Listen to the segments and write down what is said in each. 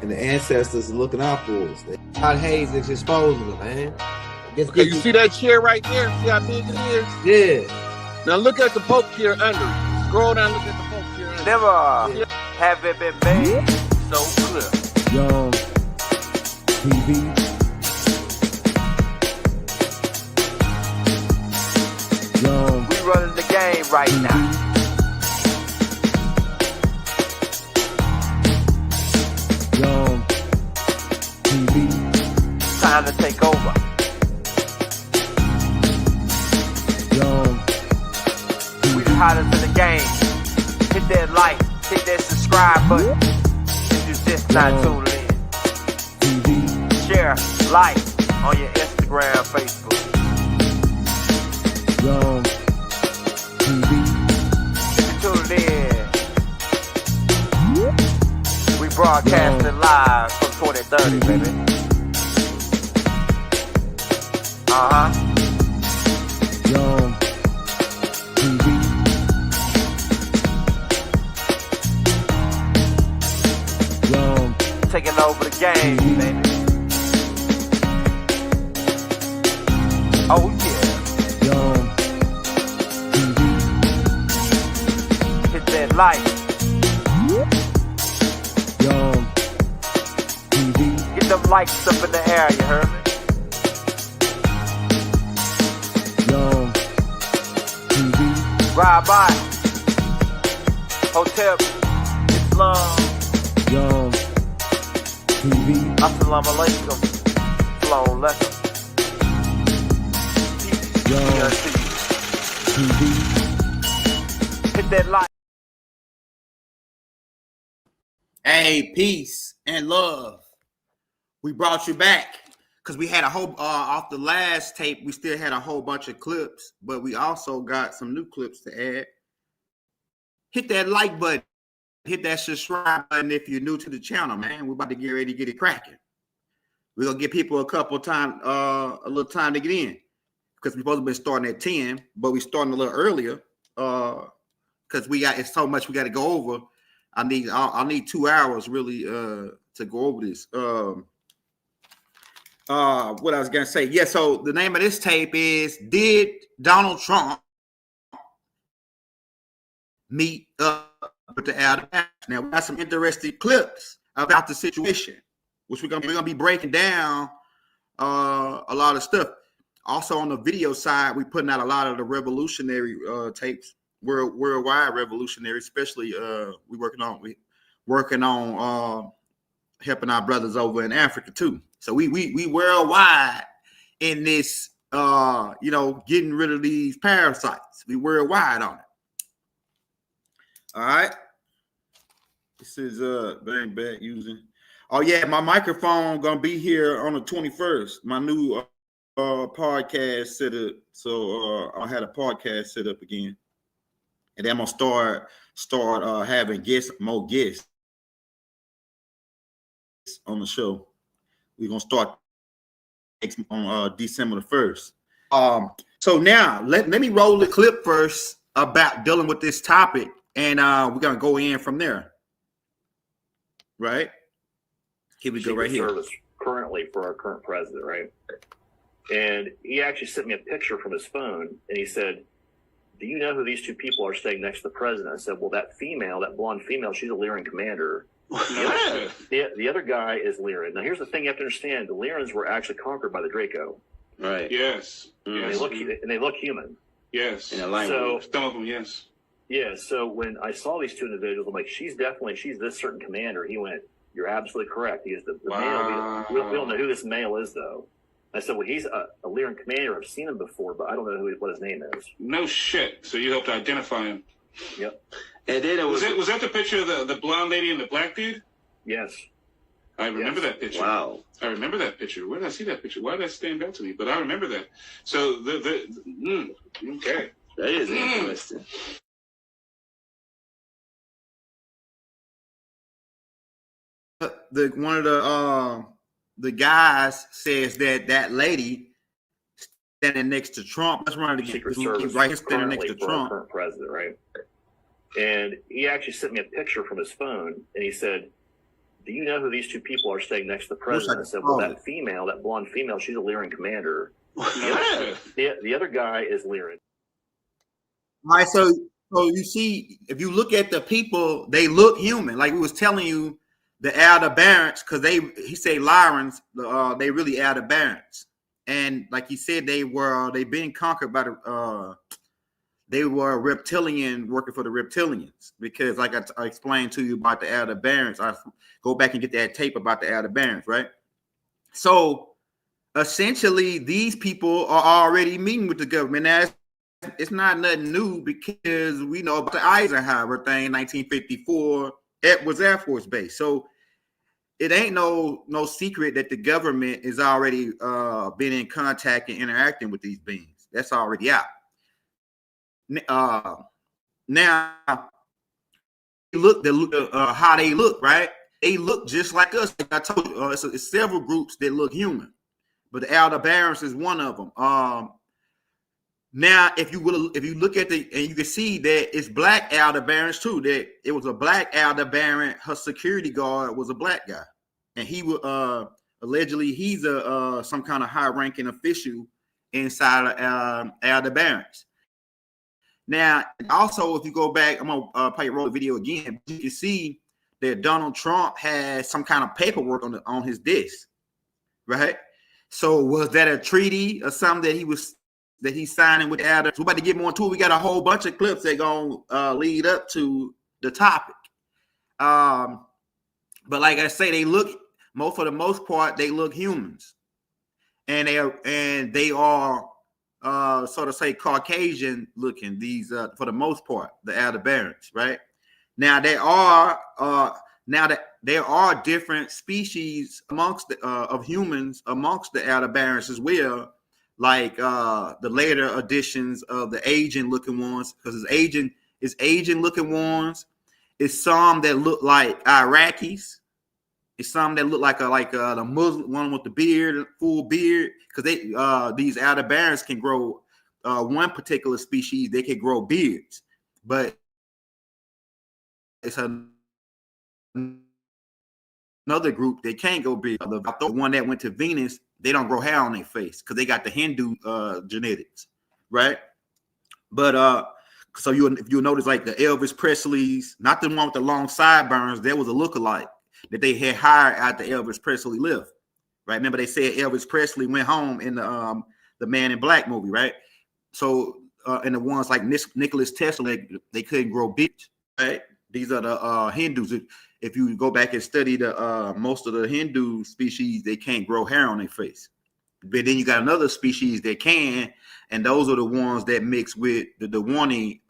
and the ancestors are looking out for us. God Hayes is exposing them, man. Okay, you see that chair right there? See how big it is? Yeah. Now look at the poke chair under it. Scroll down, look at the poke chair under it. Never have it been made so clear. Young TV. Young. We running the game right now. Young TV. Time to take over. Young We the hottest in the game. Hit that like, hit that subscribe button. If you just not tuned in. TV. Share, like on your Instagram, Facebook. Young TV. If you tuned in, we broadcasting live from 2030, baby. Young TV. Young Taking over the game, baby. Oh yeah. Young TV. Hit that like. Young TV. Get them likes up in the air, you heard me? Young TV. Ride by. Hotel Islam. Young TV. Assalamu alaikum. Flown lesson. Young TV. Hit that like. Hey, peace and love. We brought you back because we had a whole off the last tape. We still had a whole bunch of clips, but we also got some new clips to add. Hit that like button. Hit that subscribe button if you're new to the channel, man. We're about to get ready to get it cracking. We're gonna give people a little time to get in because we're supposed to be starting at 10, but we're starting a little earlier because it's so much we got to go over. I need 2 hours really to go over this. What I was gonna say, yeah. So the name of this tape is "Did Donald Trump meet up with the Aldebaran?" Now we got some interesting clips about the situation, which we're gonna be breaking down a lot of stuff. Also on the video side, we're putting out a lot of the revolutionary tapes, worldwide revolutionary, especially we working on helping our brothers over in Africa too. So we worldwide in this getting rid of these parasites. We worldwide on it. All right. This is very bad using. Oh yeah, my microphone gonna be here on the 21st. My new podcast set up. So I had a podcast set up again. And then I'm gonna start having more guests on the show. We're gonna start on December the 1st. So now let me roll the clip first about dealing with this topic, and we're gonna go in from there. Right? Here we go right here. Service currently for our current president, right? And he actually sent me a picture from his phone, and he said, "Do you know who these two people are staying next to the president?" I said, "Well, that blonde female, she's a Lyran commander. The other guy is Lyran." Now, here's the thing you have to understand: the Lyrans were actually conquered by the Draco. Right. Yes. And Yes. they look human. Yes. So some of them, yes. yeah. So when I saw these two individuals, I'm like, she's this certain commander. He went, "You're absolutely correct. He is the male. We don't know who this male is, though." I said, "Well, he's a Lyran commander. I've seen him before, but I don't know what his name is." No shit. So you helped identify him. Yep. And then it was that the picture of the blonde lady and the black dude? Yes. I remember that picture. Wow. I remember that picture. Where did I see that picture? Why did that stand out to me? But I remember that. So okay. That is interesting. One of the guys says that lady standing next to Trump. That's one of the Secret Service right here standing next to for our Trump. current president, right? And he actually sent me a picture from his phone, and he said, do you know who these two people are staying next to the president? I said, well, that female, that blonde female, she's a Lyran commander. The other guy is Lyran. All right, so you see, if you look at the people, they look human. Like we was telling you, the Aldebarans, because he said Lyrans, they really Aldebarans. And like he said, they've been conquered by they were reptilian, working for the reptilians, because like I explained to you about the Aldebarans. I go back and get that tape about the Aldebarans, right? So essentially, these people are already meeting with the government. Now, it's not nothing new, because we know about the Eisenhower thing, 1954. It was Air Force Base. So it ain't no secret that the government is already been in contact and interacting with these beings. That's already out. Now, look how they look, right? They look just like us. Like I told you, it's several groups that look human, but the Aldebarans is one of them. Now, if you look at and you can see that it's black Aldebarans too. That it was a black Aldebaran. Her security guard was a black guy, and he was allegedly he's some kind of high-ranking official inside of Aldebarans. Now, also, if you go back, I'm gonna probably roll the video again. You can see that Donald Trump had some kind of paperwork on his desk, right? So was that a treaty or something that he's signing with Alder? We're about to get more into it. We got a whole bunch of clips that gonna lead up to the topic. But like I say, for the most part, they look humans, and they are sort of say Caucasian looking. These for the most part, the Aldebarans, right? Now there are different species amongst of humans amongst the Aldebarans as well. Like the later editions of the Asian looking ones, because it's Asian looking ones. It's some that look like Iraqis. It's some that look like the Muslim one with the beard, full beard, because these Aldebarans can grow one particular species. They can grow beards, but it's another group they can't go beard. The one that went to Venus, they don't grow hair on their face because they got the Hindu genetics, right? But so if you notice, like the Elvis Presley's, not the one with the long sideburns, there was a lookalike that they had hired after Elvis Presley lived, right? Remember they said Elvis Presley went home in the Man in Black movie, right? So and the ones like Nicholas Tesla, they couldn't grow beards, right? These are the Hindus. If you go back and study the most of the Hindu species, they can't grow hair on their face. But then you got another species that can, and those are the ones that mix with the warning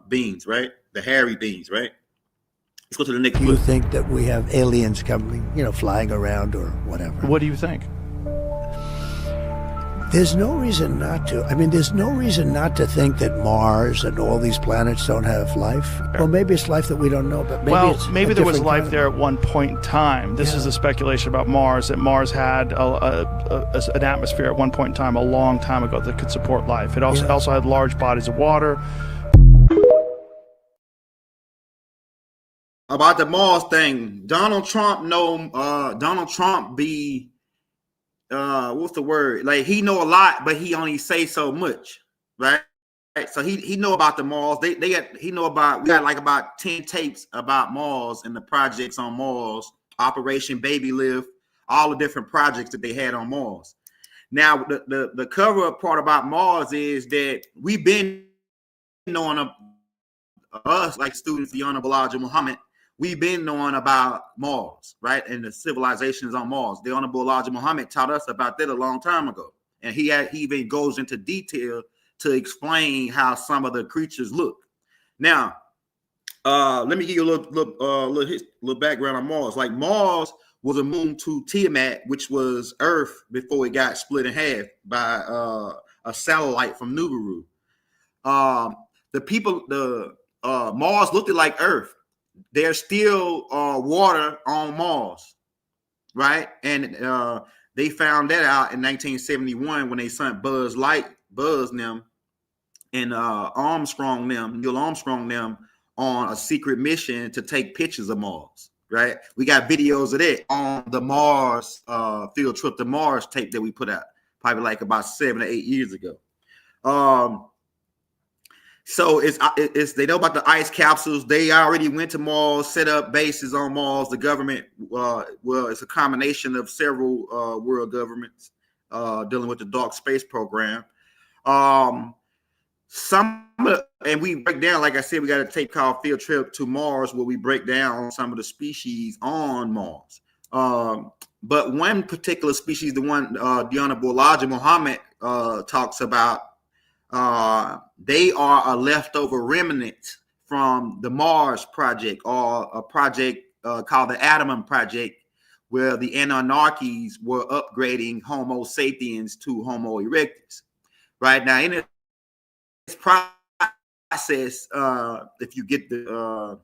beings, right? The hairy beings, right? Let's go to the next. Do you think that we have aliens coming, flying around or whatever? What do you think? There's no reason not to. I mean, there's no reason not to think that Mars and all these planets don't have life. Sure. Well, maybe it's life that we don't know, but maybe there was life there at one point in time. This is a speculation about Mars, that Mars had an atmosphere at one point in time, a long time ago, that could support life. It also had large bodies of water. About the Mars thing, Donald Trump be what's the word? Like he know a lot, but he only say so much, right? So he know about the Mars. We got like about 10 tapes about Mars and the projects on Mars, Operation Baby Lift, all the different projects that they had on Mars. Now the cover up part about Mars is that we've been knowing us, like students, the Honorable Elijah Muhammad. We've been knowing about Mars, right? And the civilizations on Mars. The Honorable Elijah Muhammad taught us about that a long time ago. And he even goes into detail to explain how some of the creatures look. Now, let me give you a little background on Mars. Like Mars was a moon to Tiamat, which was Earth before it got split in half by a satellite from Nibiru. Mars looked like Earth. There's still water on Mars, right? And they found that out in 1971 when they sent Buzz them, and Neil Armstrong them on a secret mission to take pictures of Mars. right? We got videos of that on the Mars field trip to Mars tape that we put out probably like about 7 or 8 years ago. So it's they know about the ice capsules. They already went to Mars, set up bases on Mars. The government, well, it's a combination of several world governments dealing with the dark space program. And we break down, like I said, we got a tape called Field Trip to Mars where we break down some of the species on Mars. But one particular species, the one the Honorable Elijah Muhammad talks about, they are a leftover remnant from the Mars project, or a project called the Aldebaran project, where the Anunnakis were upgrading Homo sapiens to Homo erectus. Right now, in this process, if you get the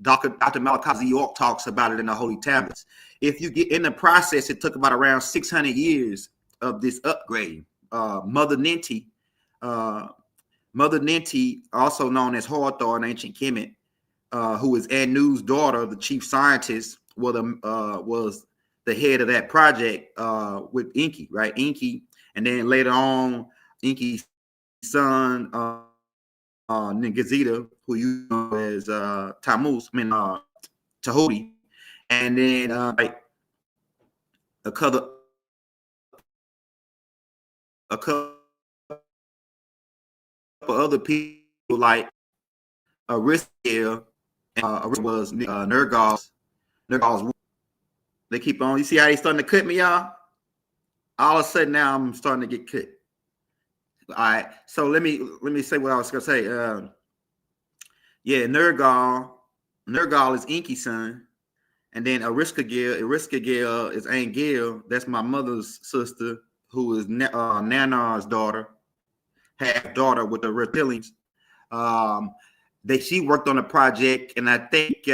Dr. Malachi Z York talks about it in the Holy Tablets. If you get in the process, it took about around 600 years of this upgrading. Mother Ninti, also known as Hathor in ancient Kemet, who is Anu's daughter, the chief scientist, was the head of that project with Enki, right? Enki, and then later on, Enki's son, Ningazita, who you know as Tahuti, and then like a couple other people like Rizqiyians, was Nergal's. They keep on. You see how they starting to cut me, y'all? All of a sudden now I'm starting to get cut. All right. So let me say what I was gonna say. Yeah, Nergal is Enki's son, and then Rizqiyians is Angel. That's my mother's sister, who is Nana's daughter, half daughter with the Reptilians. She worked on a project, and I think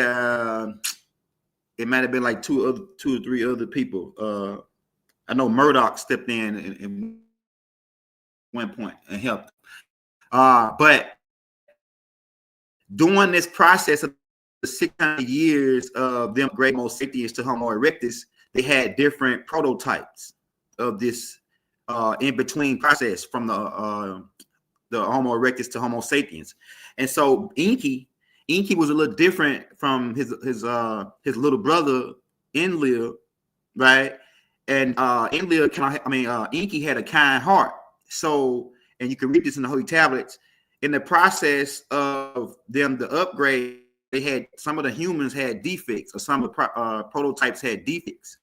it might have been like two or three other people. I know Murdoch stepped in and one point and helped. But during this process of the 600 years of them upgrading Homo sapiens to Homo erectus, they had different prototypes of this in between process from the Homo erectus to Homo sapiens. And so Enki was a little different from his little brother Enlil, right? And Enlil, Enki had a kind heart. So, and you can read this in the Holy Tablets. In the process of them to upgrade, they had some of the humans had defects, or some of the prototypes had defects,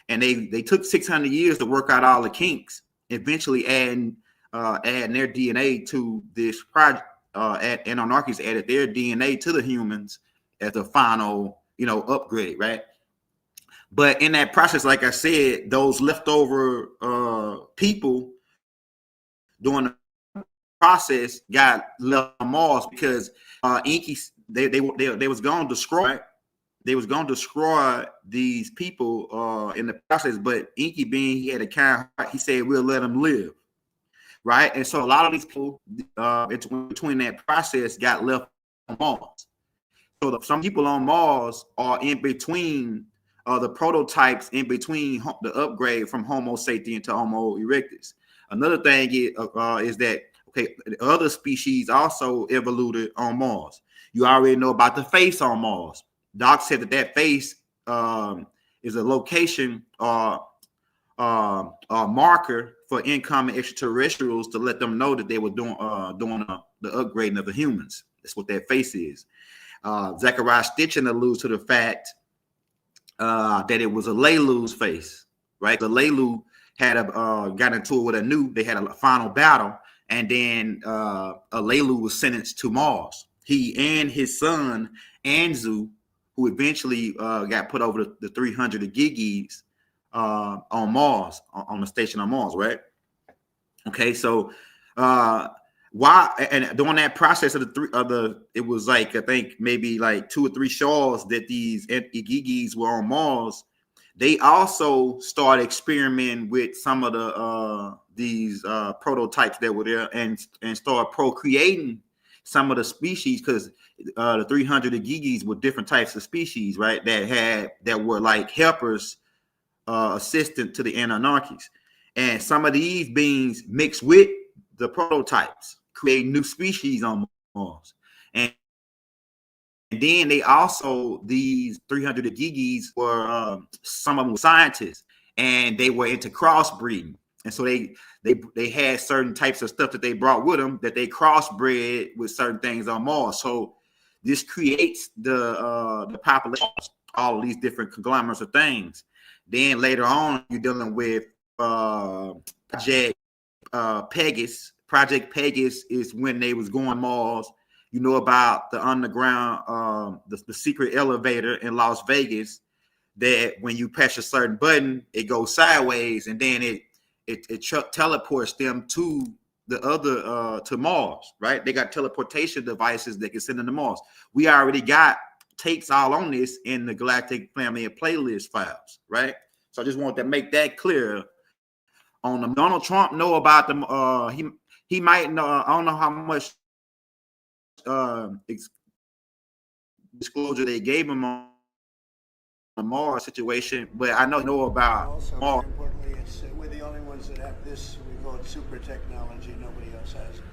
and they took 600 years to work out all the kinks. Eventually, adding their DNA to this project. Anunnakis added their DNA to the humans as the final, upgrade, right? But in that process, like I said, those leftover people during the process got left on Mars because Enki they was going to destroy. They was going to destroy these people in the process, but Enki, being he had a kind heart, he said we'll let them live, right? And so a lot of these people between that process got left on Mars. So some people on Mars are in between the prototypes, in between the upgrade from Homo sapien to Homo erectus. Another thing is that, okay, other species also evolved on Mars. You already know about the face on Mars. Doc said that face is a location or marker for incoming extraterrestrials to let them know that they were doing the upgrading of the humans. That's what that face is. Zechariah Stitchin alludes to the fact that it was a Leilu's face, right? The Leilu had got into it with Anu. They had a final battle, and then Leilu was sentenced to Mars. He and his son Anzu, who eventually got put over the 300 Gigis on Mars, on the station on Mars, right? Okay, so why? And during that process of it was like, I think maybe like 2 or 3 shows that these Gigis were on Mars. They also started experimenting with some of these prototypes that were there and start procreating some of the species, because the 300 Gigis were different types of species, right? That were like helpers, assistant to the Anunnakis. And some of these beings mixed with the prototypes, create new species on Mars. And then they also, these 300 Gigis were, some of them were scientists, and they were into crossbreeding. And so they had certain types of stuff that they brought with them that they crossbred with certain things on Mars. So this creates the population, all of these different conglomerates of things. Then later on, you're dealing with Project Pegasus. Project Pegasus is when they was going Mars. You know about the underground, the secret elevator in Las Vegas, that when you press a certain button, it goes sideways, and then it teleports them to the other to Mars, right? They got teleportation devices that can send them to Mars. We already got takes all on this in the Galactic Family of Playlist files, right? So I just want to make that clear. On the Donald Trump know about them. He might know. I don't know how much disclosure they gave him on the Mars situation, but I know about Also, Mars. importantly, we're the only ones that have this. We call it super technology. Nobody else has it,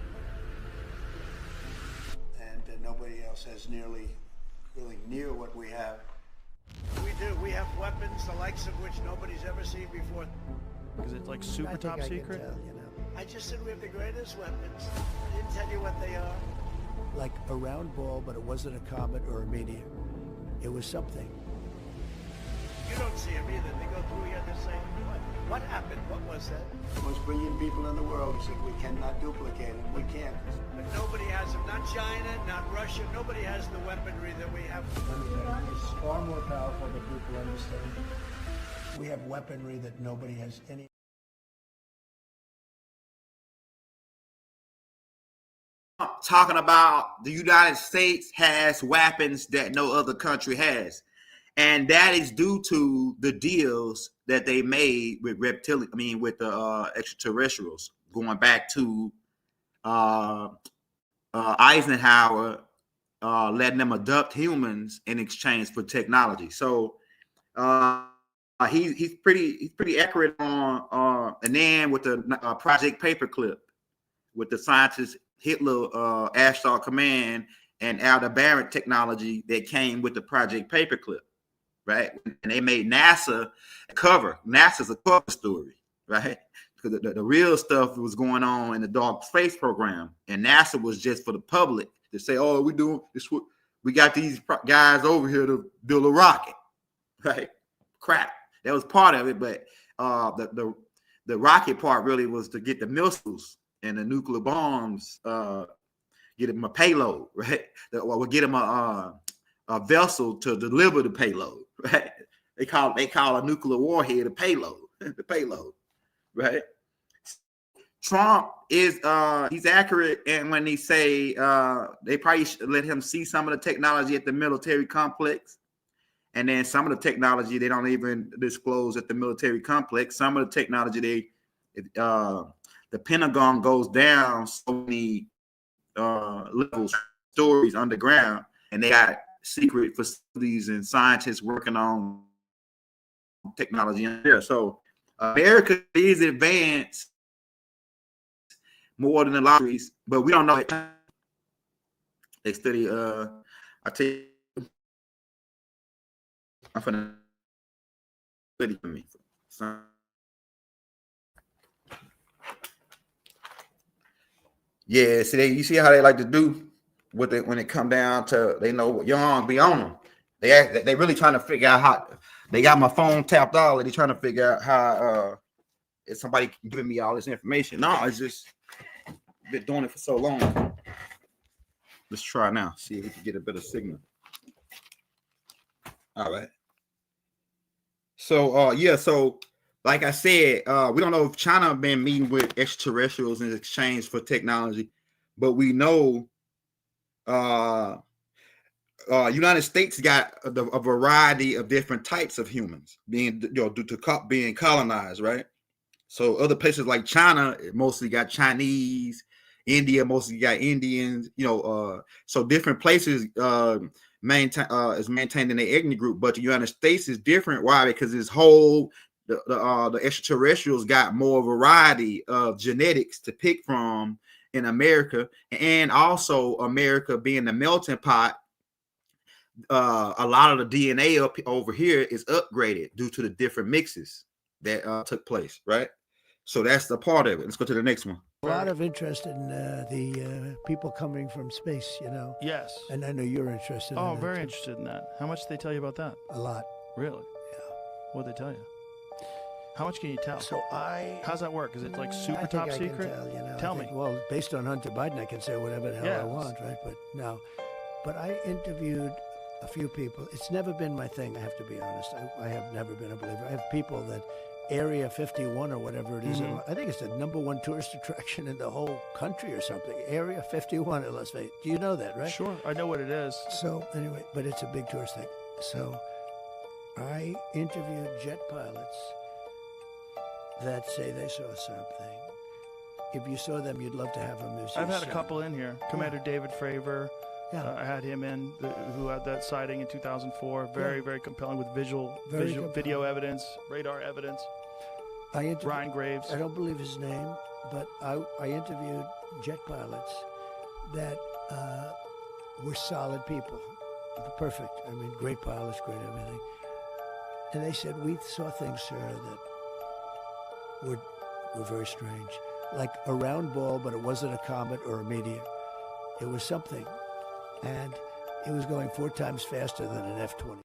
and nobody else has really near what we have. We do. We have weapons the likes of which nobody's ever seen before. Is it like super top secret? Tell, you know. I just said we have the greatest weapons. I didn't tell you what they are. Like a round ball, but it wasn't a comet or a meteor. It was something. You don't see them either. They go through here and say, what happened? What was that? The most brilliant people in the world said we cannot duplicate it. We can't. But nobody has them. Not China, not Russia. Nobody has the weaponry that we have. It's far more powerful than people understand. We have weaponry that nobody has any. Talking about the United States has weapons that no other country has, and that is due to the deals that they made with with the extraterrestrials, going back to Eisenhower, letting them adopt humans in exchange for technology. So he's pretty accurate on, and then with the Project Paperclip, with the scientists Hitler, Ashtar Command, and Aldebaran technology that came with the Project Paperclip, right? And they made NASA a cover. NASA's a cover story, right? Because the real stuff was going on in the dark space program, and NASA was just for the public to say, "Oh, we doing this. We got these guys over here to build a rocket," right? Crap, that was part of it, but the rocket part really was to get the missiles and the nuclear bombs, get them a payload, right? Or get them a vessel to deliver the payload, right? They call a nuclear warhead a payload, the payload, right? Trump is he's accurate, and when he say they probably should let him see some of the technology at the military complex, and then some of the technology they don't even disclose at the military complex. Some of the technology the Pentagon goes down so many levels, stories underground, and they got secret facilities and scientists working on technology in there. So America is advanced more than the lotteries, but we don't know it. They study. I tell you, I'm finna study for me. Yeah, see, you see how they like to do with it when it come down to they know what young be on them. They really trying to figure out how. They got my phone tapped all. They trying to figure out how is somebody giving me all this information. No, it's just been doing it for so long. Let's try now. See if we can get a better signal. All right. So yeah, so like I said, we don't know if China have been meeting with extraterrestrials in exchange for technology, but we know United States got a variety of different types of humans being, due to being colonized, right? So other places like China mostly got Chinese, India, mostly got Indians, so different places maintain is maintained in the ethnic group, but the United States is different. Why? Because this whole the extraterrestrials got more variety of genetics to pick from in America, and also America being the melting pot. A lot of the DNA up over here is upgraded due to the different mixes that took place, right? So that's the part of it. Let's go to the next one. A lot of interest in the people coming from space, Yes. And I know you're interested in that. Oh, very interested in that. How much did they tell you about that? A lot. Really? Yeah. What'd they tell you? How much can you tell? So how's that work? Is it like super I think top I can secret? Tell, Tell me. Well, based on Hunter Biden, I can say whatever the hell I want, right? But I interviewed a few people. It's never been my thing, I have to be honest. I have never been a believer. I have people that Area 51 or whatever it is. I think it's the #1 tourist attraction in the whole country or something. Area 51 in Las Vegas. Do you know that, right? Sure, I know what it is. So anyway, but it's a big tourist thing. So I interviewed jet pilots that say they saw something. If you saw them, you'd love to have them. I've had a couple in here. Commander David Fravor. Yeah. I had him in, who had that sighting in 2004. Very, very compelling with video evidence, radar evidence. Ryan Graves. I don't believe his name, but I interviewed jet pilots that were solid people. Perfect. I mean, great pilots, great everything. And they said, we saw things, sir, that were very strange. Like a round ball, but it wasn't a comet or a meteor. It was something. And it was going 4 times faster than an F-20.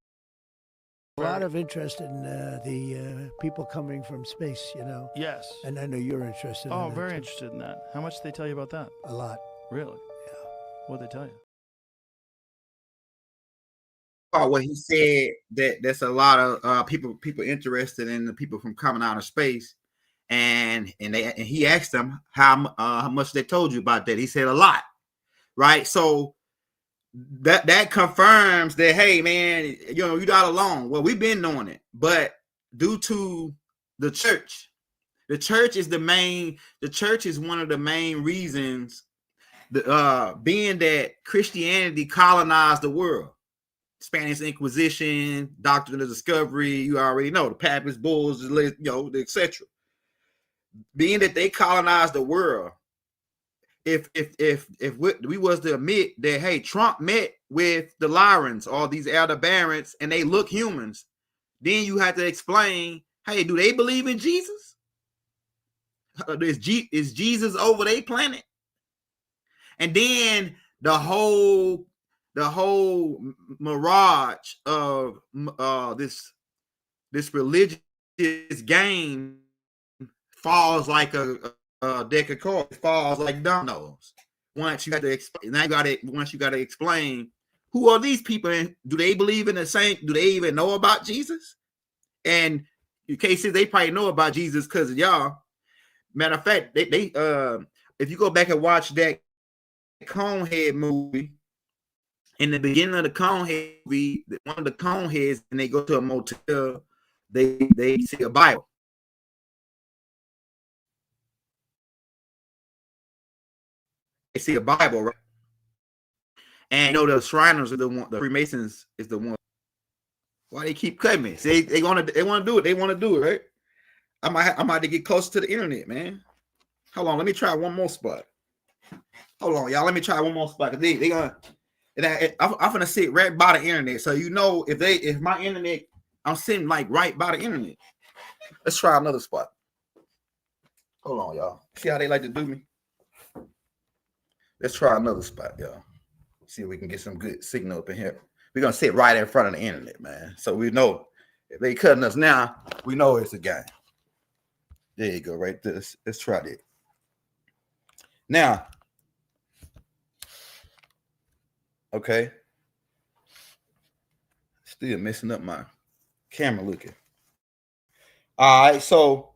A lot of interest in the people coming from space, Yes. And I know you're interested in that. Oh, very interested in that. How much did they tell you about that? A lot. Really? Yeah. What'd they tell you? What he said, that there's a lot of people interested in the people from coming out of space, and he asked them how much they told you about that. He said a lot, right? So that confirms that, hey man, you're not alone. Well, we've been knowing it, but due to the church is one of the main reasons, being that Christianity colonized the world. Spanish Inquisition, Doctrine of Discovery, you already know, the Papist Bulls, etc. Being that they colonized the world, if we was to admit that, hey, Trump met with the Lyrans or these Aldebarans and they look humans, then you have to explain, hey, do they believe in Jesus? Is Jesus over their planet? And then the whole mirage of this religious game falls like a deck of cards. It falls like dominoes. Once you got to explain, who are these people and do they believe in the same? Do they even know about Jesus? And in cases they probably know about Jesus because of y'all. Matter of fact, they if you go back and watch that Conehead movie, in the beginning of the Conehead movie, one of the Coneheads, and they go to a motel, they see a Bible. They see a Bible, right? And the Shriners are the one, the Freemasons is the one. Why they keep cutting me? See, they want to do it. They want to do it, right? I'm about to get closer to the internet, man. Hold on, let me try one more spot. Hold on, y'all. Let me try one more spot. They gonna. I'm gonna sit right by the internet, so if my internet, I'm sitting like right by the internet. Let's try another spot. Hold on, y'all. See how they like to do me? Let's try another spot, y'all. See if we can get some good signal up in here. We're gonna sit right in front of the internet, man. So we know if they cutting us now, we know it's a game. There you go, right there. Let's try it. Now, okay. Still messing up my camera looking. All right, so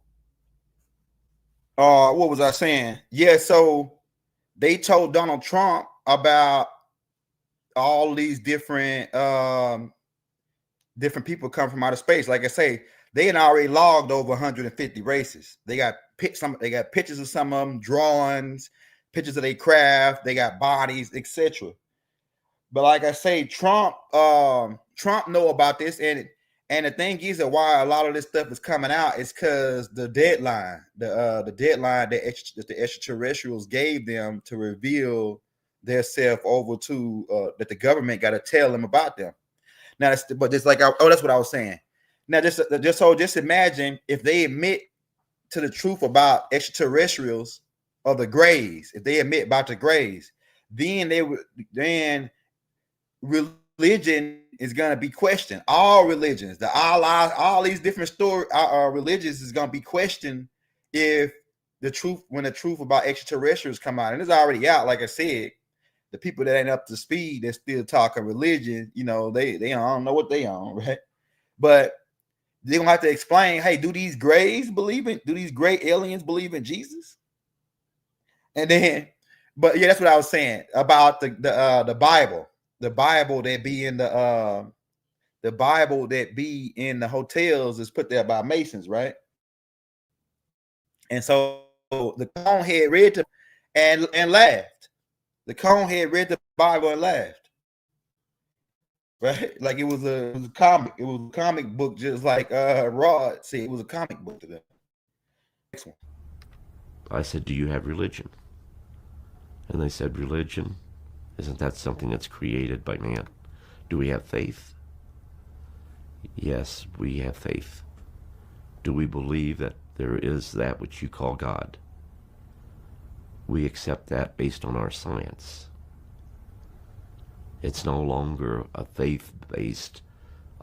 what was I saying? Yeah, so they told Donald Trump about all these different people come from outer space. Like I say, they had already logged over 150 races. They got pictures of some of them, drawings, pictures of their craft, they got bodies, etc. But like I say, Trump know about this, and the thing is that why a lot of this stuff is coming out is because the deadline that the extraterrestrials gave them to reveal their self over to that the government got to tell them about them. Now, that's what I was saying. Now, just imagine if they admit to the truth about extraterrestrials or the Greys. If they admit about the Greys, then religion is going to be questioned. All religions, the Allah, all these different religions is going to be questioned if when the truth about extraterrestrials come out, and it's already out. Like I said, the people that ain't up to speed, they're still talking religion. You know, they don't know what they on, right? But they're gonna have to explain, hey, do these gray aliens believe in Jesus? And then, but yeah, that's what I was saying about the Bible. The Bible that be in the hotels is put there by Masons, right? And so the conehead read and laughed. The conehead read the Bible and laughed. Right? Like it was a comic. It was a comic book, just like Rod said it was a comic book to them. Next one. I said, do you have religion? And they said, religion? Isn't that something that's created by man? Do we have faith? Yes, we have faith. Do we believe that there is that which you call God? We accept that based on our science. It's no longer a faith-based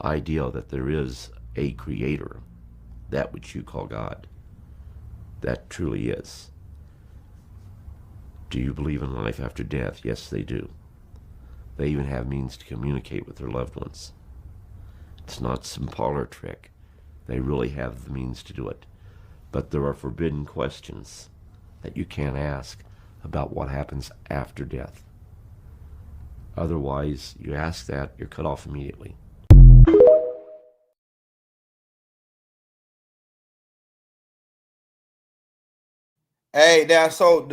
idea that there is a creator, that which you call God. That truly is. Do you believe in life after death? Yes, they do. They even have means to communicate with their loved ones. It's not some parlor trick. They really have the means to do it. But there are forbidden questions that you can't ask about what happens after death. Otherwise, you ask that, you're cut off immediately. Hey, now, so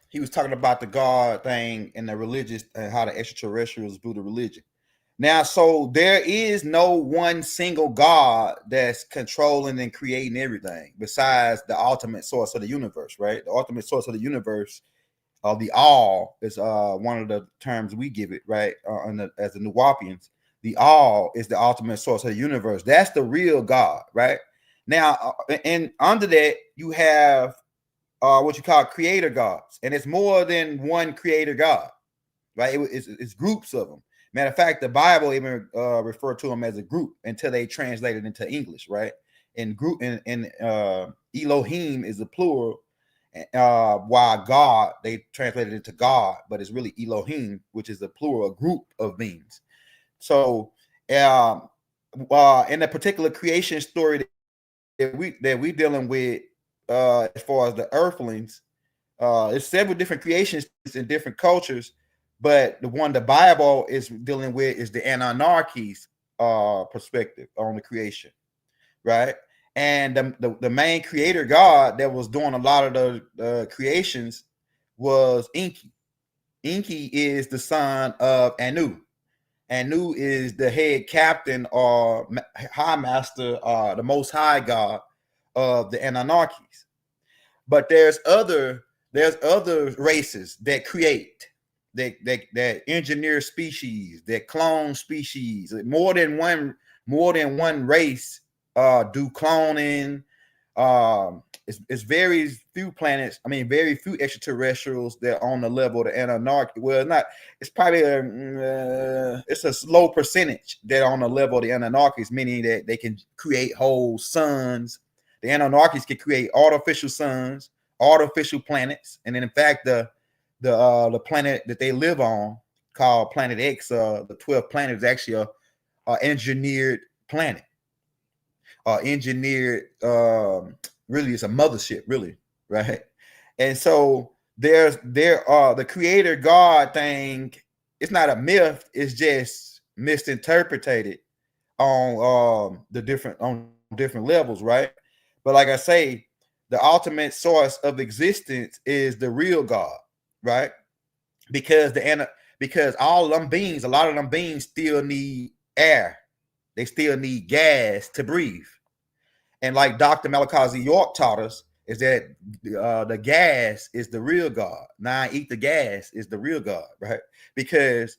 he was talking about the God thing and the religious and how the extraterrestrials do the religion. Now, so there is no one single God that's controlling and creating everything besides the ultimate source of the universe, right? The ultimate source of the universe, the all, is one of the terms we give it, right? As the Nuwapians, the all is the ultimate source of the universe. That's the real God, right? Now, and under that, you have what you call creator gods, and it's more than one creator God, right? It's groups of them. Matter of fact, the Bible even referred to them as a group until they translated into English, right? And group and Elohim is the plural, while God they translated into God, but it's really Elohim, which is the plural, a group of beings. So, in a particular creation story that we dealing with, as far as the Earthlings, it's several different creations in different cultures. But the one the Bible is dealing with is the Anunnakis perspective on the creation, right? And the main creator God that was doing a lot of the creations was Enki. Enki is the son of Anu. Anu is the head captain or high master, the most high God of the Anunnakis. But there's other races that create. That engineer species, that clone species, more than one race do cloning. It's very few planets. I mean, very few extraterrestrials that are on the level of the Anunnaki. Well, not. It's probably it's a low percentage that are on the level of the Anunnakis, meaning that they can create whole suns. The Anunnakis can create artificial suns, artificial planets, and then in fact the planet that they live on, called Planet X, the 12th planet, is actually a engineered planet. Engineered, really, it's a mothership, really, right? And so there are the creator God thing. It's not a myth. It's just misinterpreted on different levels, right? But like I say, the ultimate source of existence is the real God, right? Because because all them beings, a lot of them beings still need air. They still need gas to breathe. And like Dr. Malachi Z York taught us, is that the gas is the real God. Now eat the gas is the real God, right? Because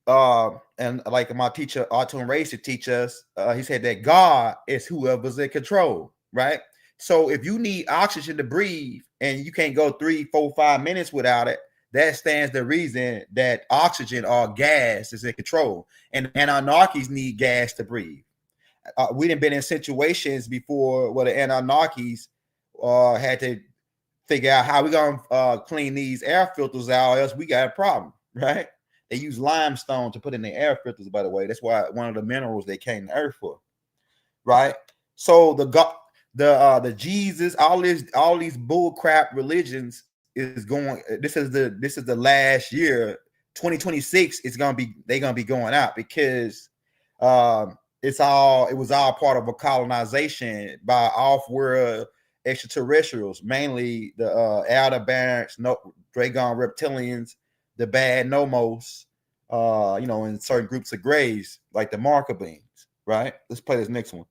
and like my teacher Artun Race to teach us, he said that God is whoever's in control, right? So if you need oxygen to breathe and you can't go 3, 4, 5 minutes without it, that stands the reason that oxygen or gas is in control, and Anunnakis need gas to breathe. We done been in situations before where the Anunnakis had to figure out how we gonna clean these air filters out, else we got a problem, right? They use limestone to put in the air filters, by the way. That's why one of the minerals they came to Earth for, right? So the Jesus, all these bull crap religions is going. This is the last year, 2026. They're gonna be going out because it was all part of a colonization by off-world extraterrestrials, mainly the Aldebarans, Dragon reptilians, the bad nomos, in certain groups of grays like the marker beings, right? Let's play this next one.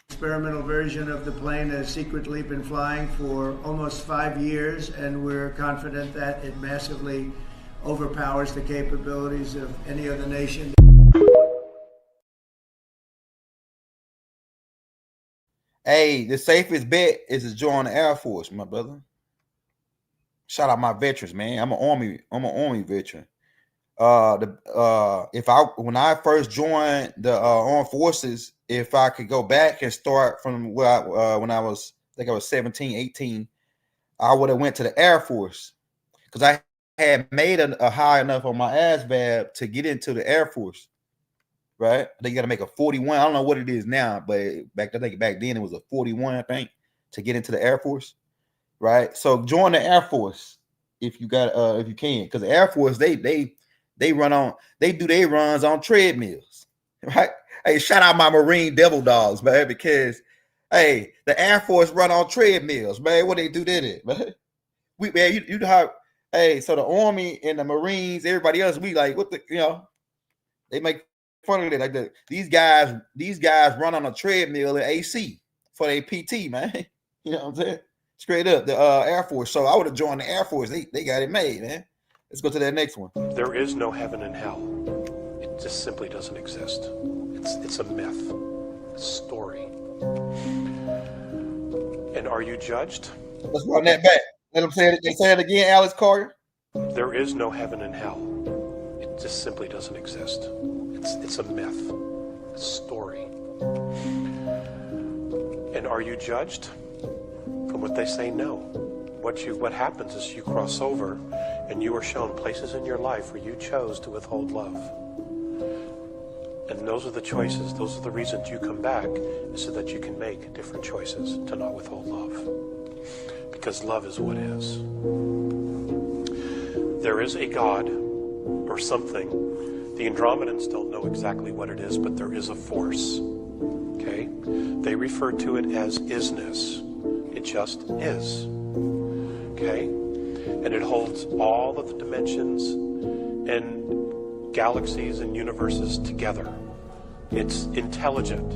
Experimental version of the plane has secretly been flying for almost 5 years, and we're confident that it massively overpowers the capabilities of any other nation. Hey, the safest bet is to join the Air Force, my brother. Shout out my veterans, man. I'm an army veteran. When I first joined the armed forces, if I could go back and start from where when I was 17, 18, I would have went to the Air Force because I had made a high enough on my ASVAB to get into the Air Force. Right? I think you got to make a 41. I don't know what it is now, but back then it was a 41, I think, to get into the Air Force. Right? So join the Air Force if you can, because the Air Force they do their runs on treadmills. Right? Hey, shout out my Marine Devil Dogs, man, because hey, the Air Force run on treadmills, man. What they do did it, man. You have so the Army and the Marines, everybody else, we like what they make fun of it like these guys run on a treadmill in AC for their PT, man. You know what I'm saying? Straight up, the Air Force. So I would have joined the Air Force. They got it made, man. Let's go to that next one. There is no heaven and hell. It just simply doesn't exist. It's a myth, a story. And are you judged? Let's run that back. Let them say it. They say it again, Alex Carter. There is no heaven and hell. It just simply doesn't exist. It's a myth, a story. And are you judged? From what they say, no. What happens is you cross over and you are shown places in your life where you chose to withhold love. And those are the choices, those are the reasons you come back, so that you can make different choices to not withhold love. Because love is what is. There is a God or something. The Andromedans don't know exactly what it is, but there is a force. Okay? They refer to it as isness. It just is. Okay? And it holds all of the dimensions and galaxies and universes together. It's intelligent.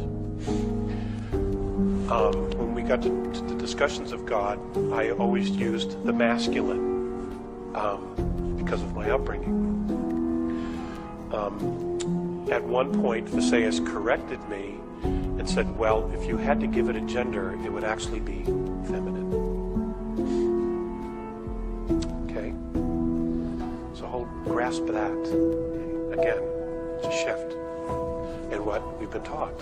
When we got to the discussions of God, I always used the masculine because of my upbringing. At one point, Visayas corrected me and said, well, if you had to give it a gender, it would actually be feminine. Okay? So grasp that. Again, it's a shift in what we've been taught.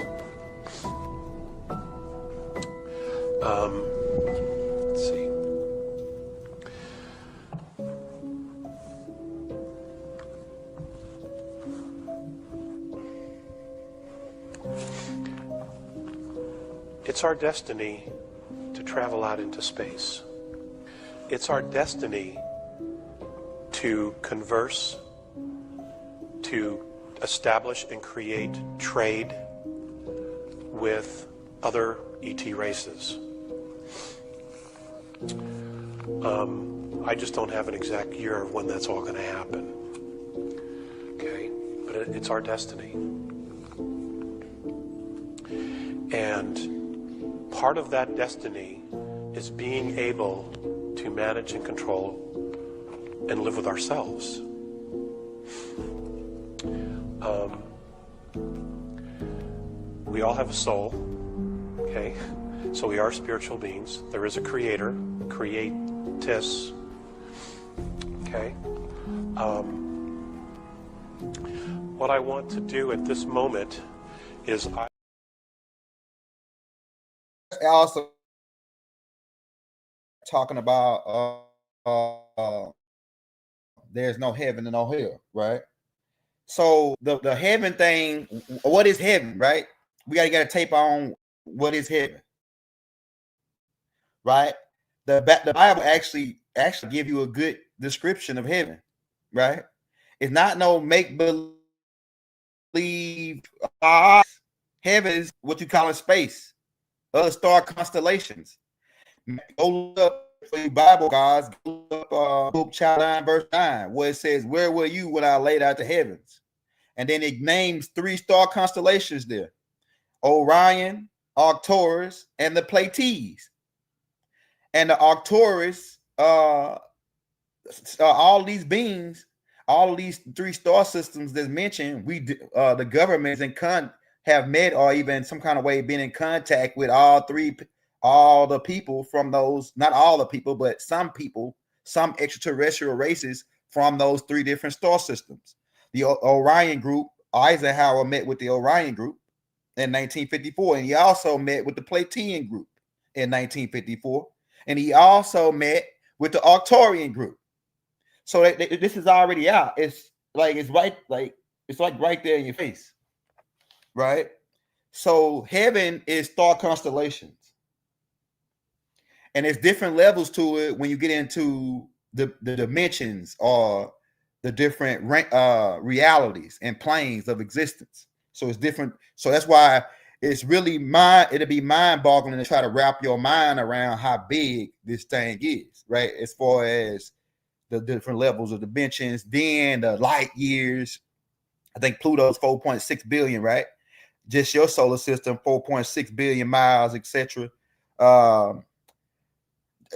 Let's see. It's our destiny to travel out into space. It's our destiny to converse, to establish and create trade with other ET races. I just don't have an exact year of when that's all going to happen. Okay? But it's our destiny. And part of that destiny is being able to manage and control and live with ourselves. We all have a soul, okay? So we are spiritual beings. There is a creator, creatus, okay? What I want to do at this moment is also talking about there's no heaven and no hell, right? So the heaven thing, what is heaven, right? We gotta get a tape on what is heaven, right? The Bible actually give you a good description of heaven, right? It's not no make believe. Heaven is what you call in space, other star constellations. Go look up for you Bible guys. Go look up book chapter 9 verse 9, where it says, "Where were you when I laid out the heavens?" And then it names 3 star constellations there: Orion, Arcturus, and the Pleiades. And the Arcturus, all these beings, all of these 3 star systems that's mentioned, the governments have met or even some kind of way been in contact with all the people from those, not all the people, but some people, some extraterrestrial races from those 3 different star systems. The Orion group, Eisenhower met with the Orion group in 1954, and he also met with the Pleiadian group in 1954, and he also met with the Arcturian group. So this is already out. It's like right there in your face, right? So heaven is star constellations, and there's different levels to it when you get into the dimensions or the different realities and planes of existence. So it's different. So that's why it's really it'll be mind-boggling to try to wrap your mind around how big this thing is, right? As far as the different levels of dimensions, then the light years. I think Pluto's 4.6 billion, right? Just your solar system, 4.6 billion miles, etc.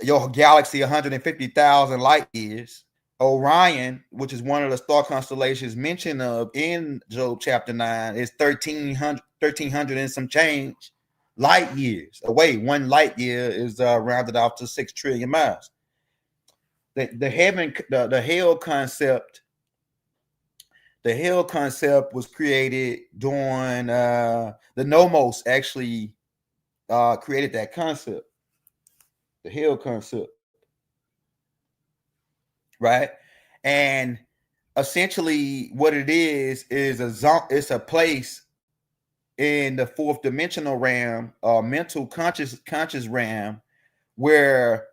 Your galaxy, 150,000 light years. Orion, which is one of the star constellations mentioned of in Job chapter 9, is 1300 and some change light years away. 1 light year is rounded off to 6 trillion miles. The hell concept was created during the Nomos actually created that concept, the hell concept, right? And essentially what it is it's a place in the 4th dimensional realm, mental conscious realm, where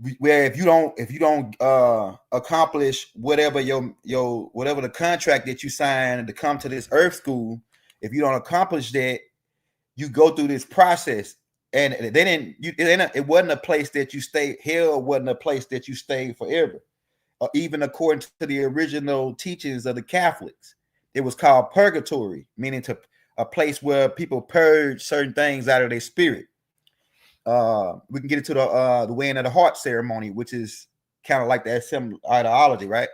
if you don't accomplish whatever whatever the contract that you signed to come to this earth school, if you don't accomplish that, you go through this process. And it wasn't a place that you stayed. Hell wasn't a place that you stayed forever. Even according to the original teachings of the Catholics, it was called purgatory, meaning a place where people purge certain things out of their spirit. We can get into the weighing of the heart ceremony, which is kind of like the SM ideology, right?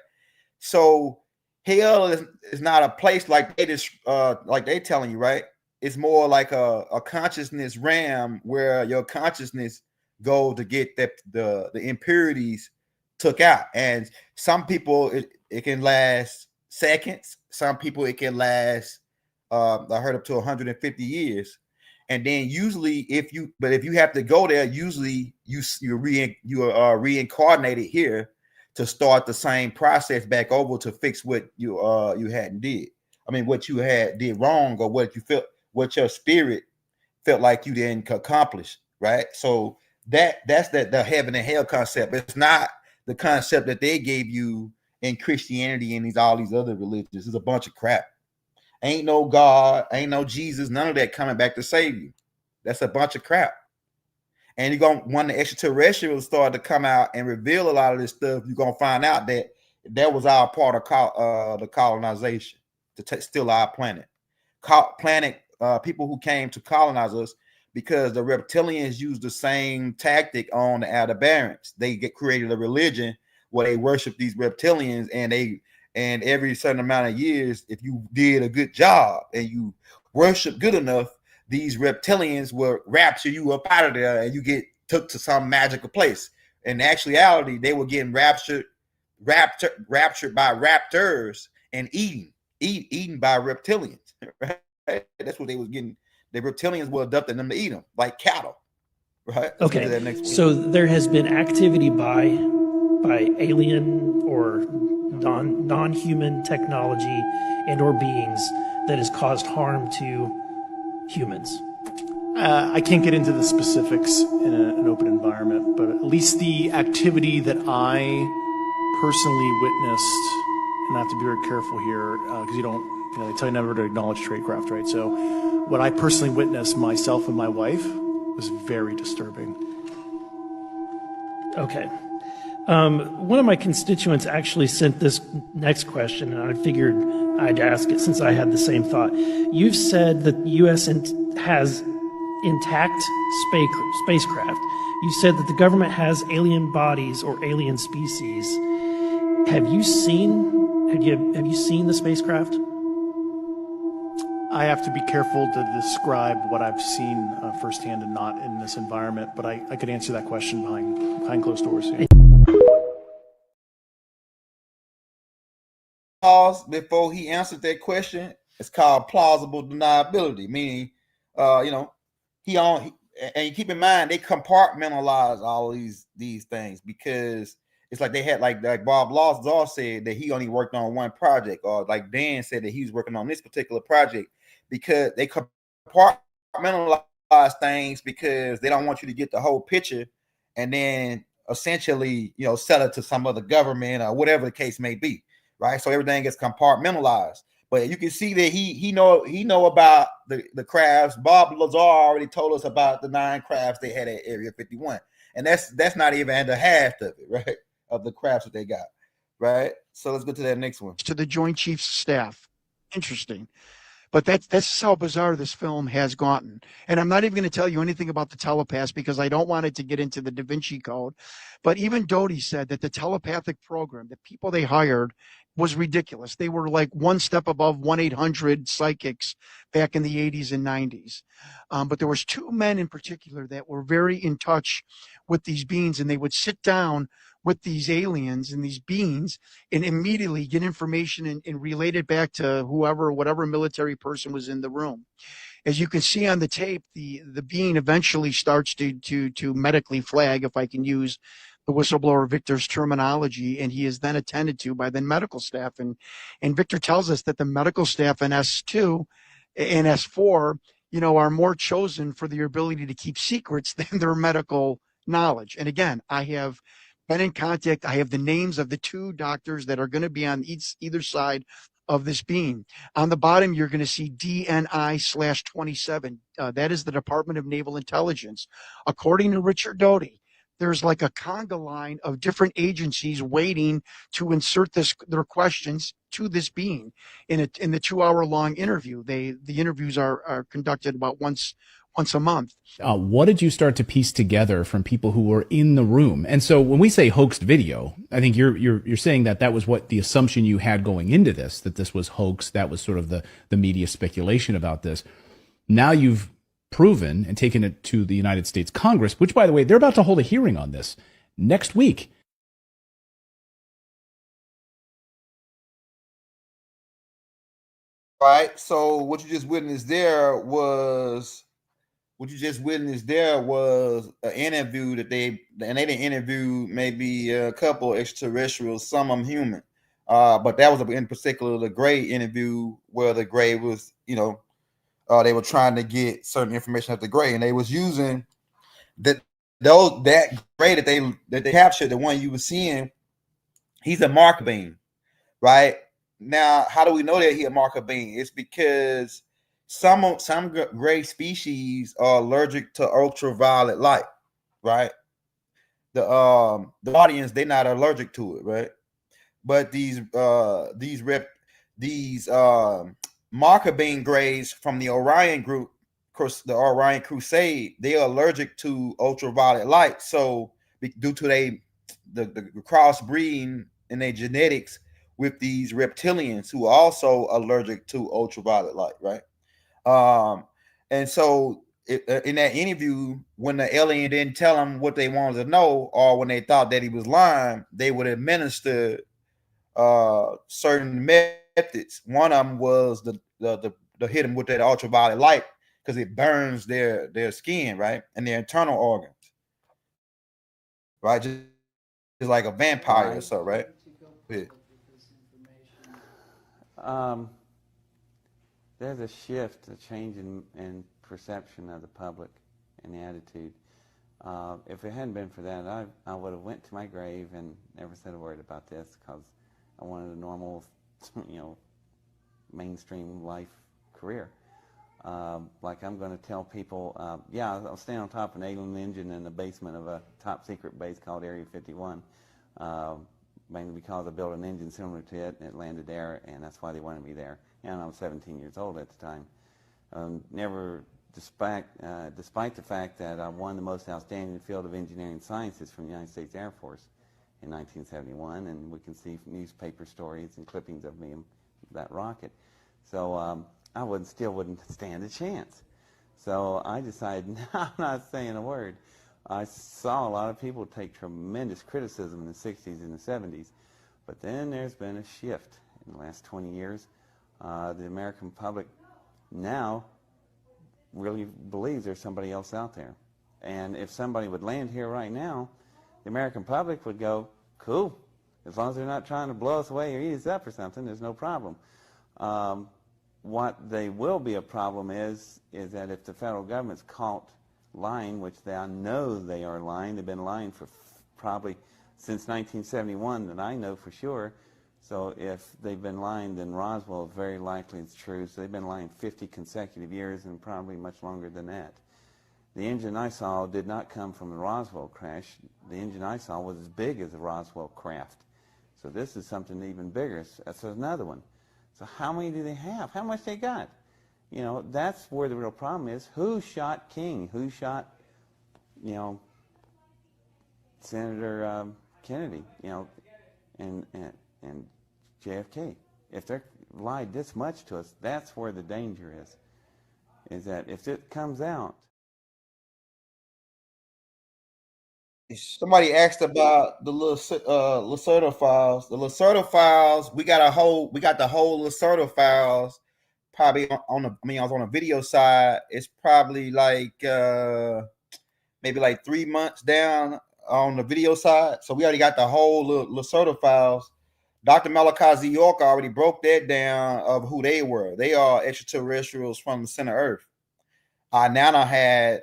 So hell is not a place like they telling you, right? It's more like a consciousness realm where your consciousness go to get the impurities took out. And some people it can last seconds. Some people it can last I heard up to 150 years. And then usually if you have to go there, usually you are reincarnated here to start the same process back over to fix what you hadn't did. I mean, what you did wrong, or what your spirit felt like you didn't accomplish, right? So that's the heaven and hell concept. It's not the concept that they gave you in Christianity and all these other religions. It's a bunch of crap. Ain't no God, ain't no Jesus, none of that coming back to save you. That's a bunch of crap. And when the extraterrestrials started to come out and reveal a lot of this stuff, you're gonna find out that was our part of the colonization to steal our planet. People who came to colonize us, because the reptilians used the same tactic on the Aldebarans. They created a religion where they worship these reptilians, and every certain amount of years, if you did a good job and you worship good enough, these reptilians will rapture you up out of there and you get took to some magical place. In actuality, they were getting raptured by raptors and eaten by reptilians. Right? That's what they was getting. The reptilians were abducting them to eat them like cattle. Right? Let's get to that next So there has been activity by alien or non-human technology and or beings that has caused harm to humans. I can't get into the specifics in an open environment, but at least the activity that I personally witnessed, and I have to be very careful here because they tell you never to acknowledge tradecraft, right? So what I personally witnessed myself and my wife was very disturbing. Okay. One of my constituents actually sent this next question, and I figured I'd ask it since I had the same thought. You've said that the U.S. has intact spacecraft. You said that the government has alien bodies or alien species. Have you seen the spacecraft? I have to be careful to describe what I've seen firsthand and not in this environment, but I could answer that question behind closed doors. Yeah. Pause before he answered that question. It's called plausible deniability, meaning, and keep in mind they compartmentalize all these things, because it's like they had like Bob Lazar said that he only worked on one project, or like Dan said that he was working on this particular project, because they compartmentalize things because they don't want you to get the whole picture and then essentially sell it to some other government or whatever the case may be, right? So everything gets compartmentalized. But you can see that he know about the crafts. Bob Lazar already told us about the 9 crafts they had at Area 51, and that's not even the half of it, right? Of the crafts that they got, right? So let's go to that next one. To the Joint Chiefs of Staff. Interesting. But that's how bizarre this film has gotten. And I'm not even going to tell you anything about the telepaths because I don't want it to get into the Da Vinci Code. But even Doty said that the telepathic program, the people they hired, was ridiculous. They were like one step above 1-800 psychics back in the 80s and 90s. But there was 2 men in particular that were very in touch with these beings, and they would sit down with these aliens and these beings and immediately get information and relate it back to whatever military person was in the room. As you can see on the tape, the being eventually starts to medically flag, if I can use the whistleblower Victor's terminology, and he is then attended to by the medical staff. And Victor tells us that the medical staff in S2 and S4, are more chosen for their ability to keep secrets than their medical knowledge. And again, I have been in contact. I have the names of the 2 doctors that are going to be on either side of this beam. On the bottom, you're going to see DNI/27. That is the Department of Naval Intelligence. According to Richard Doty, there's like a conga line of different agencies waiting to insert their questions to this being in the 2-hour-long interview. The interviews are conducted about once a month. What did you start to piece together from people who were in the room? And so when we say hoaxed video, I think you're saying that was what the assumption you had going into this, that this was hoax. That was sort of the media speculation about this. Now you've proven and taken it to the United States Congress, which, by the way, they're about to hold a hearing on this next week. Right. So what you just witnessed there was an interview that they didn't interview maybe a couple extraterrestrials, some of them human. But that was in particular the Gray interview, where the Gray was, they were trying to get certain information of the Gray, and they was using that Gray that they captured, the one you were seeing. He's a marker beam, right? Now, how do we know that he's a marker beam? It's because some Gray species are allergic to ultraviolet light, right? The audience, they're not allergic to it, right? But these marker beam grays from the Orion group, of course, the Orion Crusade, they are allergic to ultraviolet light. So due to the crossbreeding in their genetics with these reptilians who are also allergic to ultraviolet light, right? And so in that interview, when the alien didn't tell them what they wanted to know, or when they thought that he was lying, they would administer certain methods. One of them was the hit them with that ultraviolet light because it burns their skin, right, and their internal organs, right, just like a vampire or so, right? Yeah. There's a shift, a change in perception of the public and the attitude. If it hadn't been for that, I would have went to my grave and never said a word about this because I wanted a normal, mainstream life career. Like I'm going to tell people, yeah, I'll stand on top of an alien engine in the basement of a top secret base called Area 51, mainly because I built an engine similar to it and it landed there, and that's why they wanted me there. And I was 17 years old at the time. Never, despite the fact that I won the most outstanding field of engineering sciences from the United States Air Force in 1971, and we can see newspaper stories and clippings of me and that rocket. So I still wouldn't stand a chance. So I decided, no, I'm not saying a word. I saw a lot of people take tremendous criticism in the 60s and the 70s, but then there's been a shift in the last 20 years. The American public now really believes there's somebody else out there. And if somebody would land here right now, the American public would go, cool. As long as they're not trying to blow us away or eat us up or something, there's no problem. What they will be a problem is that if the federal government's caught lying, which I know they are lying, they've been lying for probably since 1971 that I know for sure. So if they've been lying, then Roswell, very likely it's true. So they've been lying 50 consecutive years and probably much longer than that. The engine I saw did not come from the Roswell crash. The engine I saw was as big as the Roswell craft. So this is something even bigger. That's another one. So how many do they have? How much they got? You know, that's where the real problem is. Who shot King? Who shot, Senator Kennedy, and JFK? If they're lied this much to us, that's where the danger is that if it comes out. Somebody asked about the Lacerda files. The Lacerda files, we got the whole Lacerda files. Probably I was on a video side. It's probably like maybe like 3 months down on the video side. So we already got the whole Lacerda files. Dr. Malachi Z York already broke that down of who they were. They are extraterrestrials from the center Earth. Inanna had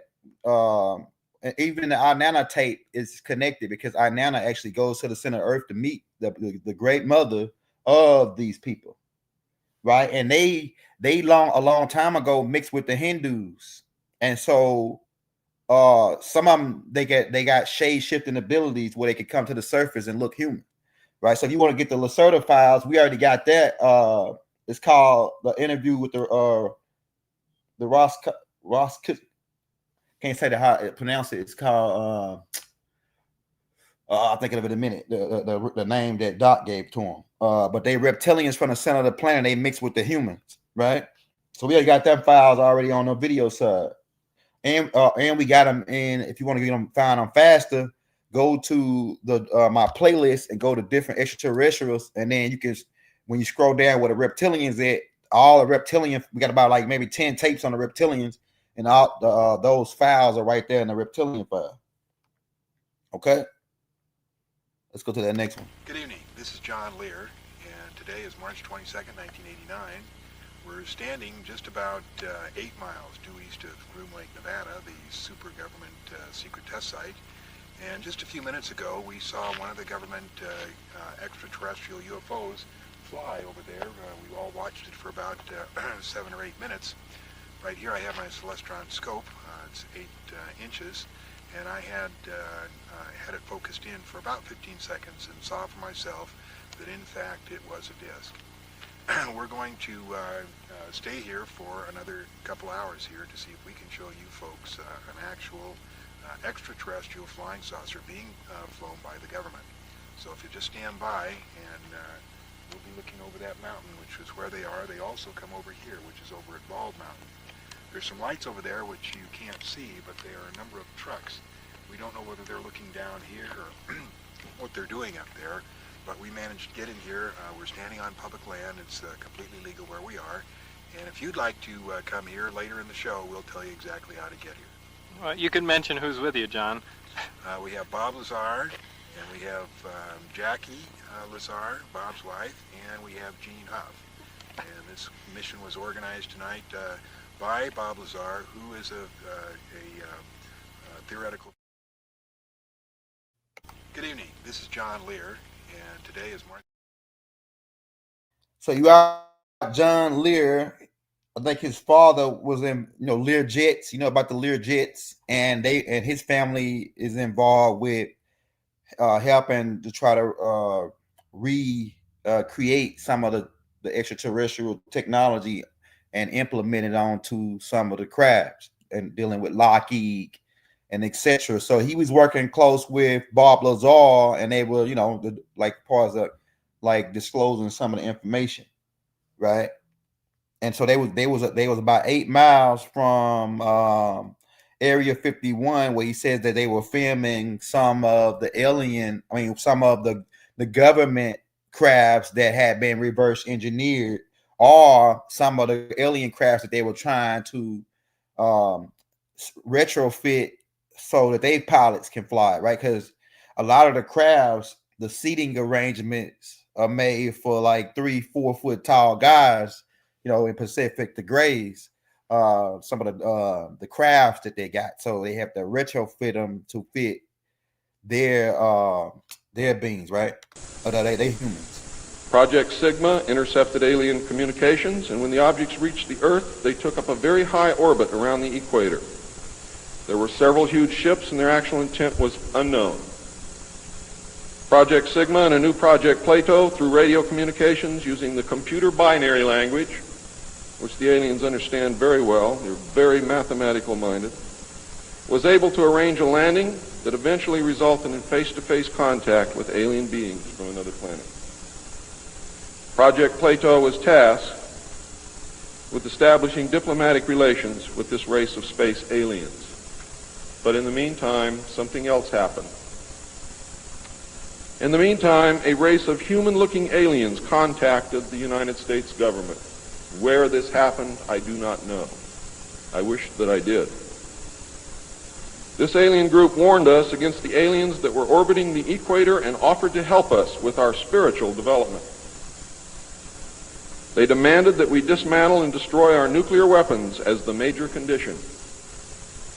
even the Inanna tape is connected because Inanna actually goes to the center Earth to meet the great mother of these people, right? And they a long time ago mixed with the Hindus, and so some of them they got shade shifting abilities where they could come to the surface and look human, right? So if you want to get the Lacerda files, we already got that. It's called the interview with the Ross. Can't say how to pronounce it. It's called I'll think of it in a minute. The name that Doc gave to him. But they reptilians from the center of the planet. They mix with the humans, right? So we already got them files already on the video side, and we got them in. If you want to get them, find them faster, go to the my playlist and go to different extraterrestrials, and then you can, when you scroll down where the reptilians at, all the reptilian. We got about like maybe 10 tapes on the reptilians. And all those files are right there in the reptilian file. Okay? Let's go to that next one. Good evening. This is John Lear, and today is March 22nd, 1989. We're standing just about 8 miles due east of Groom Lake, Nevada, the super government secret test site. And just a few minutes ago, we saw one of the government extraterrestrial UFOs fly over there. We all watched it for about 7 or 8 minutes. Right here I have my Celestron scope. It's 8 inches, and I had it focused in for about 15 seconds and saw for myself that in fact it was a disc. We're going to stay here for another couple hours here to see if we can show you folks an actual extraterrestrial flying saucer being flown by the government. So if you just stand by, and we'll be looking over that mountain, which is where they are. They also come over here, which is over at Bald Mountain. There's some lights over there which you can't see, but they are a number of trucks. We don't know whether they're looking down here or what they're doing up there, but we managed to get in here. We're standing on public land. It's completely legal where we are. And if you'd like to come here later in the show, we'll tell you exactly how to get here. Well, you can mention who's with you, John. We have Bob Lazar, and we have Jackie Lazar, Bob's wife, and we have Gene Huff. And this mission was organized tonight by Bob Lazar, who is a theoretical. Good evening. This is John Lear, and today is March. So you are John Lear. I think his father was in, Lear Jets. You know about the Lear Jets, and his family is involved with helping to try to recreate some of the extraterrestrial technology and implement it onto some of the crafts and dealing with Lockheed and etc. So he was working close with Bob Lazar, and they were, parts of disclosing some of the information, right? And so they was about 8 miles from Area 51, where he says that they were filming some of the government crafts that had been reverse engineered, or some of the alien crafts that they were trying to retrofit so that they pilots can fly, right? Because a lot of the crafts, the seating arrangements are made for like 3-4 foot tall guys, in Pacific Grays. Some of the crafts that they got, so they have to retrofit them to fit their beings, right? They humans. Project Sigma intercepted alien communications, and when the objects reached the Earth, they took up a very high orbit around the equator. There were several huge ships, and their actual intent was unknown. Project Sigma and a new Project Plato, through radio communications using the computer binary language, which the aliens understand very well, they're very mathematical minded, was able to arrange a landing that eventually resulted in face-to-face contact with alien beings from another planet. Project Plato was tasked with establishing diplomatic relations with this race of space aliens. But in the meantime, something else happened. In the meantime, a race of human-looking aliens contacted the United States government. Where this happened, I do not know. I wish that I did. This alien group warned us against the aliens that were orbiting the equator and offered to help us with our spiritual development. They demanded that we dismantle and destroy our nuclear weapons as the major condition.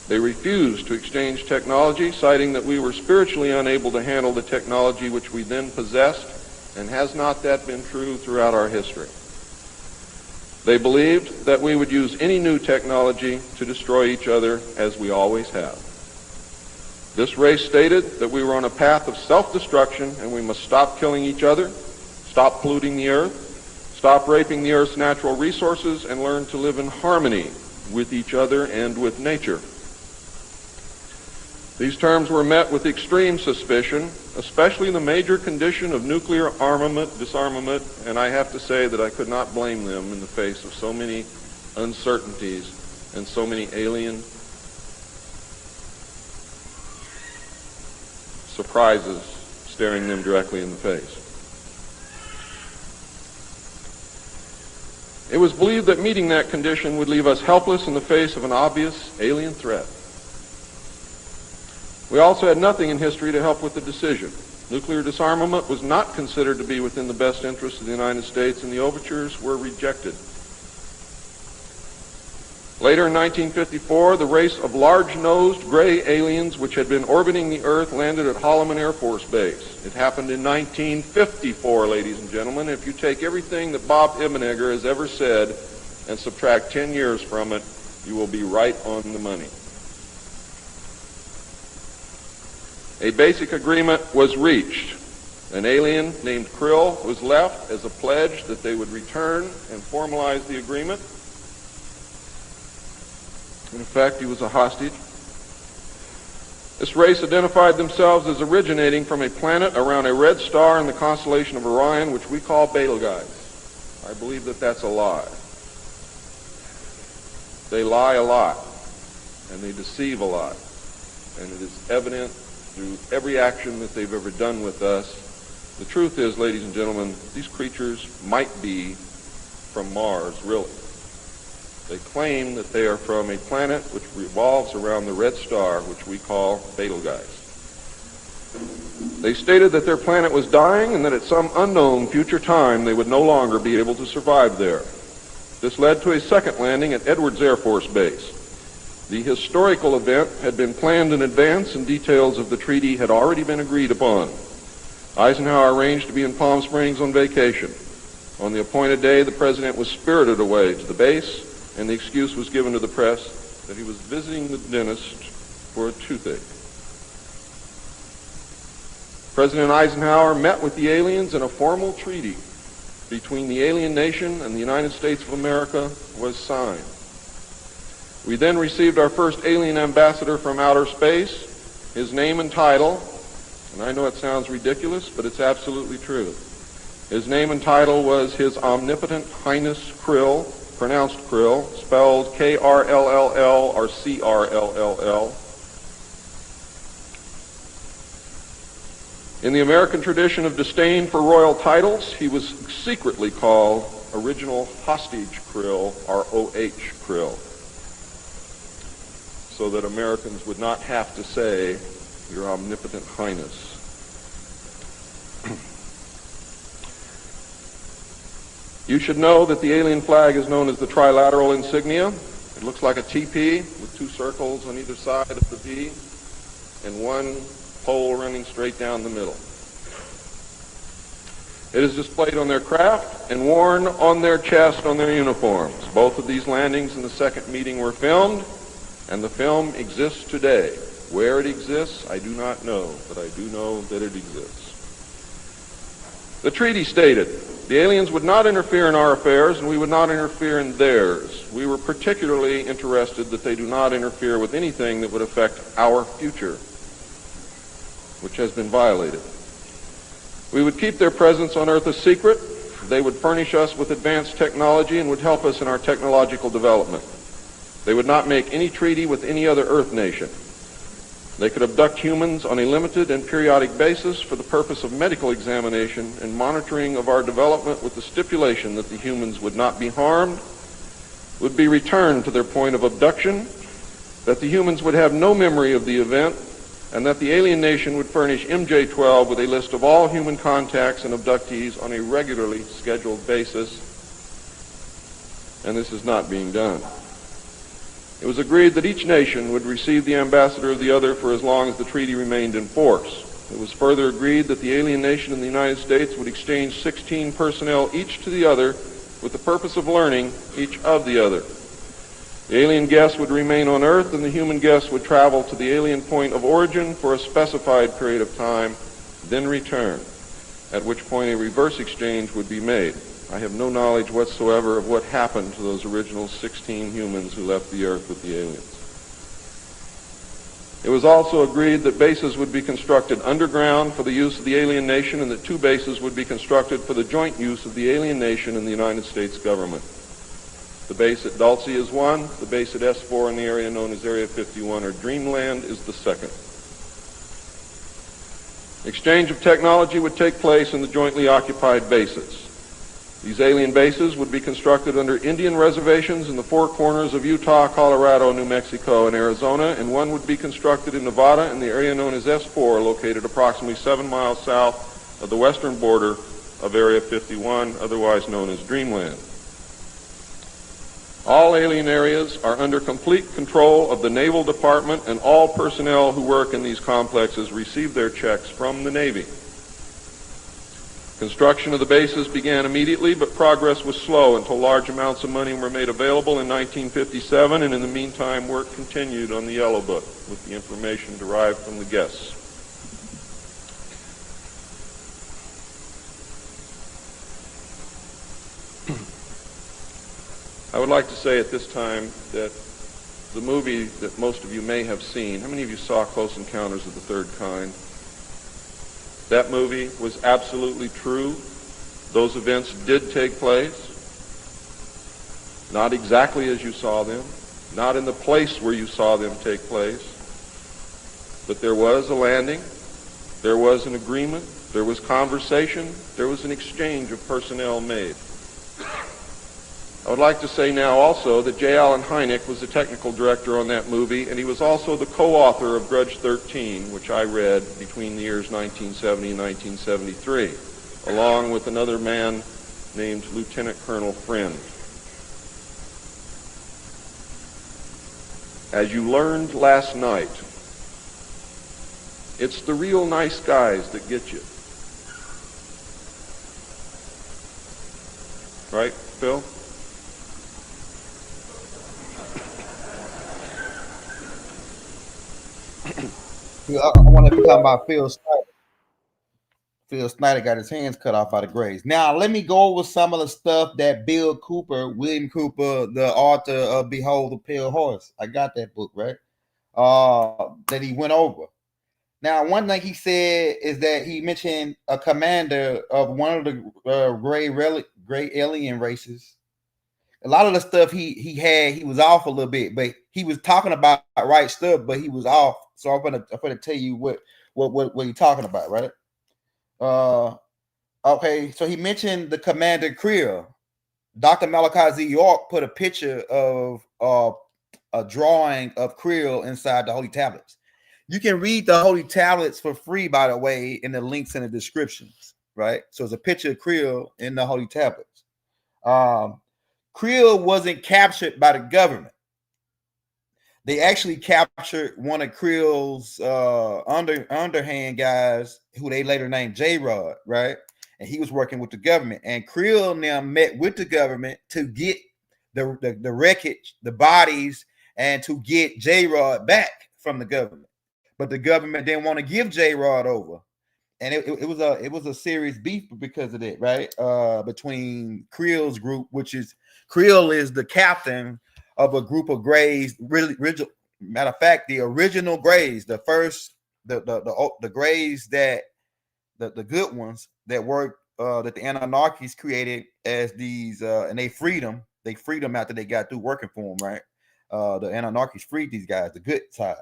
They refused to exchange technology, citing that we were spiritually unable to handle the technology which we then possessed, and has not that been true throughout our history? They believed that we would use any new technology to destroy each other, as we always have. This race stated that we were on a path of self-destruction, and we must stop killing each other, stop polluting the earth, stop raping the earth's natural resources, and learn to live in harmony with each other and with nature. These terms were met with extreme suspicion, especially the major condition of nuclear armament, disarmament, and I have to say that I could not blame them in the face of so many uncertainties and so many alien surprises staring them directly in the face. It was believed that meeting that condition would leave us helpless in the face of an obvious alien threat. We also had nothing in history to help with the decision. Nuclear disarmament was not considered to be within the best interests of the United States, and the overtures were rejected. Later in 1954, the race of large-nosed gray aliens which had been orbiting the Earth landed at Holloman Air Force Base. It happened in 1954, ladies and gentlemen. If you take everything that Bob Ebenegger has ever said and subtract 10 years from it, you will be right on the money. A basic agreement was reached. An alien named Krill was left as a pledge that they would return and formalize the agreement. In effect, he was a hostage. This race identified themselves as originating from a planet around a red star in the constellation of Orion, which we call Betelgeuse. I believe that that's a lie. They lie a lot, and they deceive a lot, and it is evident through every action that they've ever done with us. The truth is, ladies and gentlemen, these creatures might be from Mars, really. They claim that they are from a planet which revolves around the red star, which we call Betelgeuse. They stated that their planet was dying and that at some unknown future time they would no longer be able to survive there. This led to a second landing at Edwards Air Force Base. The historical event had been planned in advance and details of the treaty had already been agreed upon. Eisenhower arranged to be in Palm Springs on vacation. On the appointed day, the president was spirited away to the base, and the excuse was given to the press that he was visiting the dentist for a toothache. President Eisenhower met with the aliens, and a formal treaty between the alien nation and the United States of America was signed. We then received our first alien ambassador from outer space. His name and title, and I know it sounds ridiculous, but it's absolutely true. His name and title was His Omnipotent Highness Krill, pronounced Krill, spelled K-R-L-L-L or C-R-L-L-L. In the American tradition of disdain for royal titles, he was secretly called Original Hostage Krill, or O-H Krill, so that Americans would not have to say, Your Omnipotent Highness. You should know that the alien flag is known as the trilateral insignia. It looks like a TP with two circles on either side of the V and one pole running straight down the middle. It is displayed on their craft and worn on their chest on their uniforms. Both of these landings in the second meeting were filmed, and the film exists today. Where it exists, I do not know, but I do know that it exists. The treaty stated, the aliens would not interfere in our affairs, and we would not interfere in theirs. We were particularly interested that they do not interfere with anything that would affect our future, which has been violated. We would keep their presence on Earth a secret. They would furnish us with advanced technology and would help us in our technological development. They would not make any treaty with any other Earth nation. They could abduct humans on a limited and periodic basis for the purpose of medical examination and monitoring of our development, with the stipulation that the humans would not be harmed, would be returned to their point of abduction, that the humans would have no memory of the event, and that the alien nation would furnish MJ-12 with a list of all human contacts and abductees on a regularly scheduled basis. And this is not being done. It was agreed that each nation would receive the ambassador of the other for as long as the treaty remained in force. It was further agreed that the alien nation and the United States would exchange 16 personnel each to the other with the purpose of learning each of the other. The alien guests would remain on Earth, and the human guests would travel to the alien point of origin for a specified period of time, then return, at which point a reverse exchange would be made. I have no knowledge whatsoever of what happened to those original 16 humans who left the Earth with the aliens. It was also agreed that bases would be constructed underground for the use of the alien nation, and that 2 bases would be constructed for the joint use of the alien nation and the United States government. The base at Dulce is one. The base at S4 in the area known as Area 51 or Dreamland is the second. Exchange of technology would take place in the jointly occupied bases. These alien bases would be constructed under Indian reservations in the 4 corners of Utah, Colorado, New Mexico, and Arizona, and one would be constructed in Nevada in the area known as S4, located approximately 7 miles south of the western border of Area 51, otherwise known as Dreamland. All alien areas are under complete control of the Naval Department, and all personnel who work in these complexes receive their checks from the Navy. Construction of the bases began immediately, but progress was slow until large amounts of money were made available in 1957, and in the meantime work continued on the Yellow Book with the information derived from the guests. would like to say at this time that the movie that most of you may have seen, how many of you saw Close Encounters of the Third Kind? That movie was absolutely true. Those events did take place. Not exactly as you saw them, not in the place where you saw them take place, but there was a landing, there was an agreement, there was conversation, there was an exchange of personnel made. I would like to say now also that J. Allen Hynek was the technical director on that movie, and he was also the co-author of Grudge 13, which I read between the years 1970 and 1973, along with another man named Lieutenant Colonel Friend. As you learned last night, it's the real nice guys that get you. Right, Phil? I wanted to talk about Phil Snyder. Phil Snyder got his hands cut off by the Grays. Now, let me go over some of the stuff that William Cooper, the author of Behold the Pale Horse. I got that book, right? That he went over. Now, one thing he said is that he mentioned a commander of one of the gray alien races. A lot of the stuff he was off a little bit, but he was talking about right stuff, but he was off. So I'm gonna tell you what he's talking about, right? Okay, so he mentioned the Commander Creel. Dr. Malachi Z York put a picture of a drawing of Creel inside the Holy Tablets. You can read the Holy Tablets for free, by the way, in the links in the descriptions, right? So it's a picture of Creel in the Holy Tablets. Creel wasn't captured by the government. They actually captured one of Creel's underhand guys, who they later named J-Rod, right? And he was working with the government. And Creel now met with the government to get the wreckage, the bodies, and to get J-Rod back from the government. But the government didn't want to give J-Rod over. And it was a serious beef because of that, right? Between Creel's group, Creel is the captain of a group of Greys. Really, matter of fact, the original Greys, the first, the Greys that the good ones that worked that the Anarchies created as these, and they freed them. They freed them after they got through working for them, right? The Anarchies freed these guys, the good side.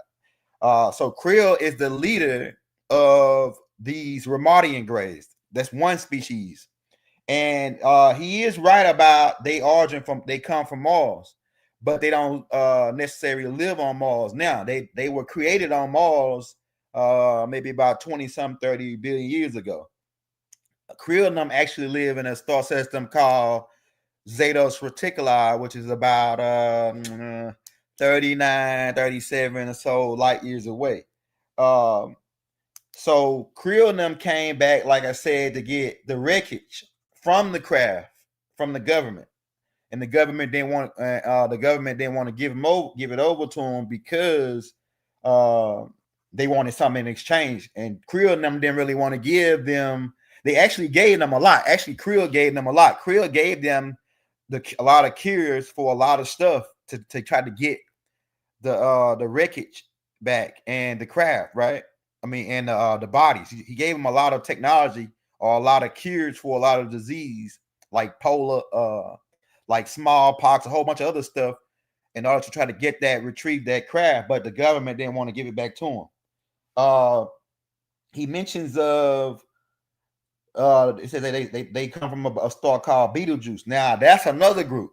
So Creel is the leader of these Ramadian Greys. That's one species. And he is right about they come from Mars, but they don't necessarily live on Mars. Now they were created on Mars maybe about 30 billion years ago. Creel and them actually live in a star system called Zetos Reticuli, which is about 39, 37 or so light years away. So Creel and them came back, like I said, to get the wreckage from the craft, from the government, and the government didn't want to give it over to them because they wanted something in exchange. And Creel and them didn't really want to give them. They actually gave them a lot. Actually, Creel gave them a lot. Creel gave them a lot of cures for a lot of stuff to try to get the wreckage back and the craft, right? I mean, and the bodies. He gave them a lot of technology or a lot of cures for a lot of disease, like like smallpox, a whole bunch of other stuff, in order to try to retrieve that craft. But the government didn't want to give it back to him. He mentions of it says that they come from a star called Betelgeuse. Now that's another group.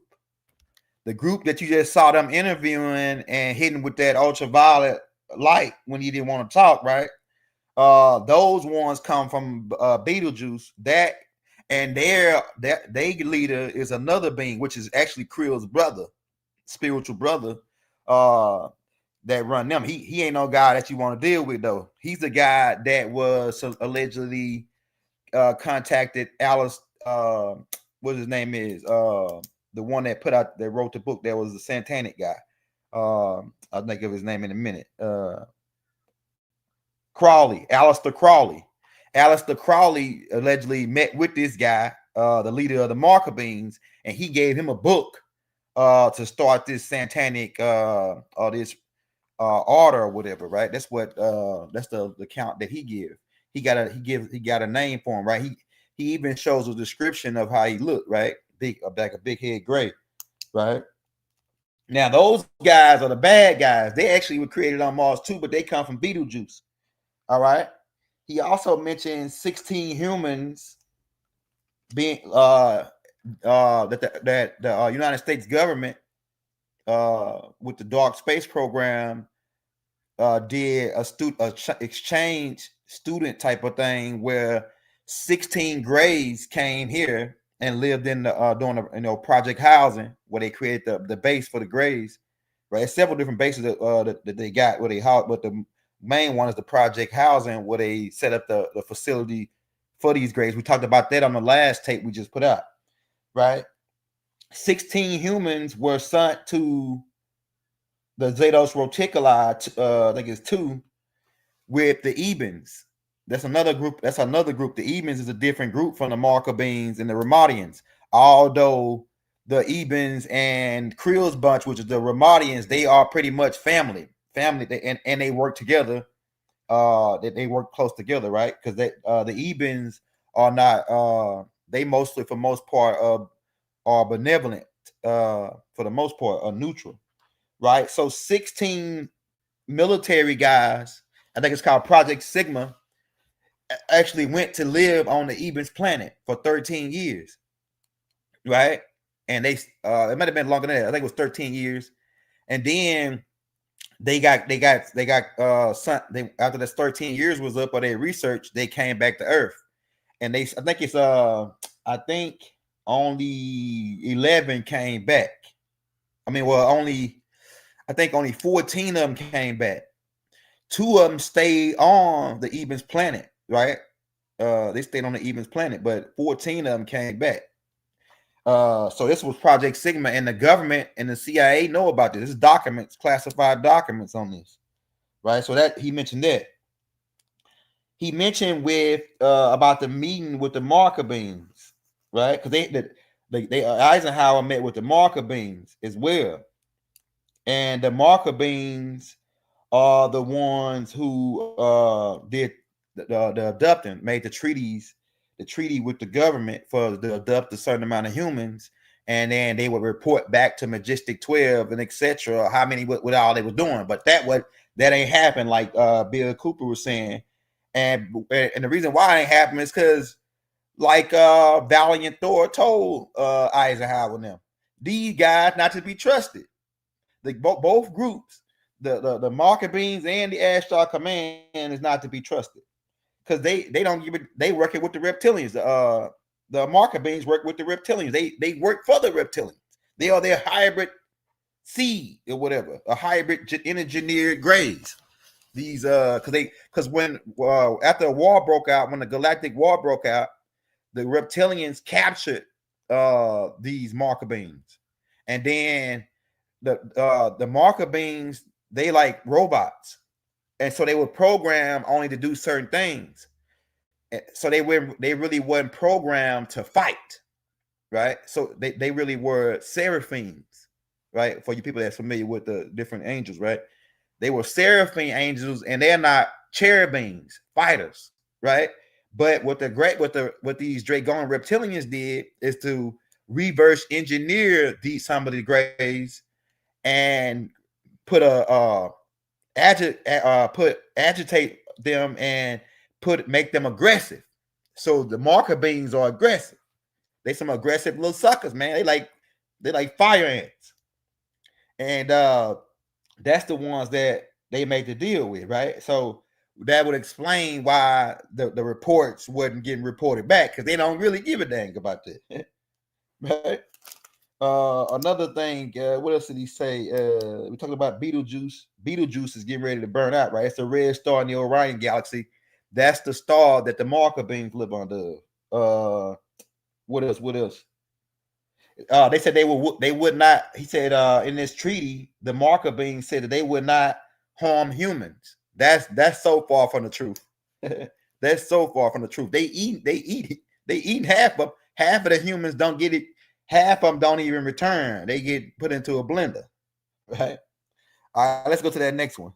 The group that you just saw them interviewing and hitting with that ultraviolet light when he didn't want to talk, right? Those ones come from Betelgeuse. And their leader is another being, which is actually Creel's brother, spiritual brother, that run them. He ain't no guy that you want to deal with, though. He's the guy that was allegedly contacted Alice. What his name is? The one that wrote the book. That was the satanic guy. I'll think of his name in a minute. Aleister Crowley. Aleister Crowley allegedly met with this guy, the leader of the Marker Beings, and he gave him a book to start this satanic or this order or whatever, right? That's what that's the count that he give. He got a name for him, right? He even shows a description of how he looked, right? Like a big head gray, right? Now those guys are the bad guys. They actually were created on Mars too, but they come from Beetlejuice. All right. He also mentioned 16 humans being that the United States government with the dark space program did a exchange student type of thing where 16 Greys came here and lived in the doing project housing where they created the base for the Greys, right? There's several different bases that they got where they house, but the main one is the project housing where they set up the facility for these Greys. We talked about that on the last tape we just put out, right? 16 humans were sent to the Zetos Reticuli, I think it's 2, with the Ebens. That's another group. The Ebens is a different group from the Marker Beings and the Ramadians. Although the Ebens and Creel's bunch, which is the Ramadians, they are pretty much family. And they work together. They work close together, right? Because the Ebens are not. They mostly, for most part, are benevolent. For the most part, are neutral, right? So 16 military guys, I think it's called Project Sigma, actually went to live on the Ebens planet for 13 years, right? And they it might have been longer than that. I think it was 13 years, and then they got after this 13 years was up, or their research, they came back to Earth, and I think only 11 came back. I mean, well, only 14 of them came back. 2 of them stayed on the Ebens planet, right? They stayed on the Ebens planet, but 14 of them came back. So this was Project Sigma, and the government and the CIA know about this. This is documents, classified documents on this, right? So that he mentioned that. He mentioned with about the meeting with the Marker Beings, right? Because Eisenhower met with the Marker Beings as well, and the Marker Beings are the ones who did the abducting, made the treaty with the government for to abduct a certain amount of humans, and then they would report back to Majestic 12 and etc. how many what all they were doing. But that ain't happened, like Bill Cooper was saying, and the reason why it ain't happened is because, like Valiant Thor told Eisenhower and them, these guys not to be trusted. Both groups, the Marker Beings and the Ashtar Command, is not to be trusted, because they don't give it. They working with the reptilians. The Marker Beings work with the reptilians. They work for the reptilians. They are their hybrid seed or whatever, a hybrid engineered Greys. These because when after a war broke out, when the Galactic War broke out, the reptilians captured these Marker Beings, and then the Marker Beings, they like robots, and so they were programmed only to do certain things. So they really weren't programmed to fight, right? So they really were seraphims, right? For you people that's familiar with the different angels, right? They were seraphim angels, and they're not cherubims, fighters, right? But what these Dragon reptilians did is to reverse engineer some of the Greys and agitate them and make them aggressive. So the Marker Beings are aggressive. They some aggressive little suckers, man. They like fire ants, and that's the ones that they made the deal with, right? So that would explain why the reports wasn't getting reported back, because they don't really give a dang about that, right? Another thing, what else did he say? We talked about Beetlejuice. Beetlejuice is getting ready to burn out, right? It's a red star in the Orion galaxy. That's the star that the Marker Beings live under. What else? They said they would not. He said in this treaty, the Marker Beings said that they would not harm humans. That's so far from the truth. That's so far from the truth. They eat half of the humans don't get it. half of them don't even return. They get put into a blender, right? All right, let's go to that next one.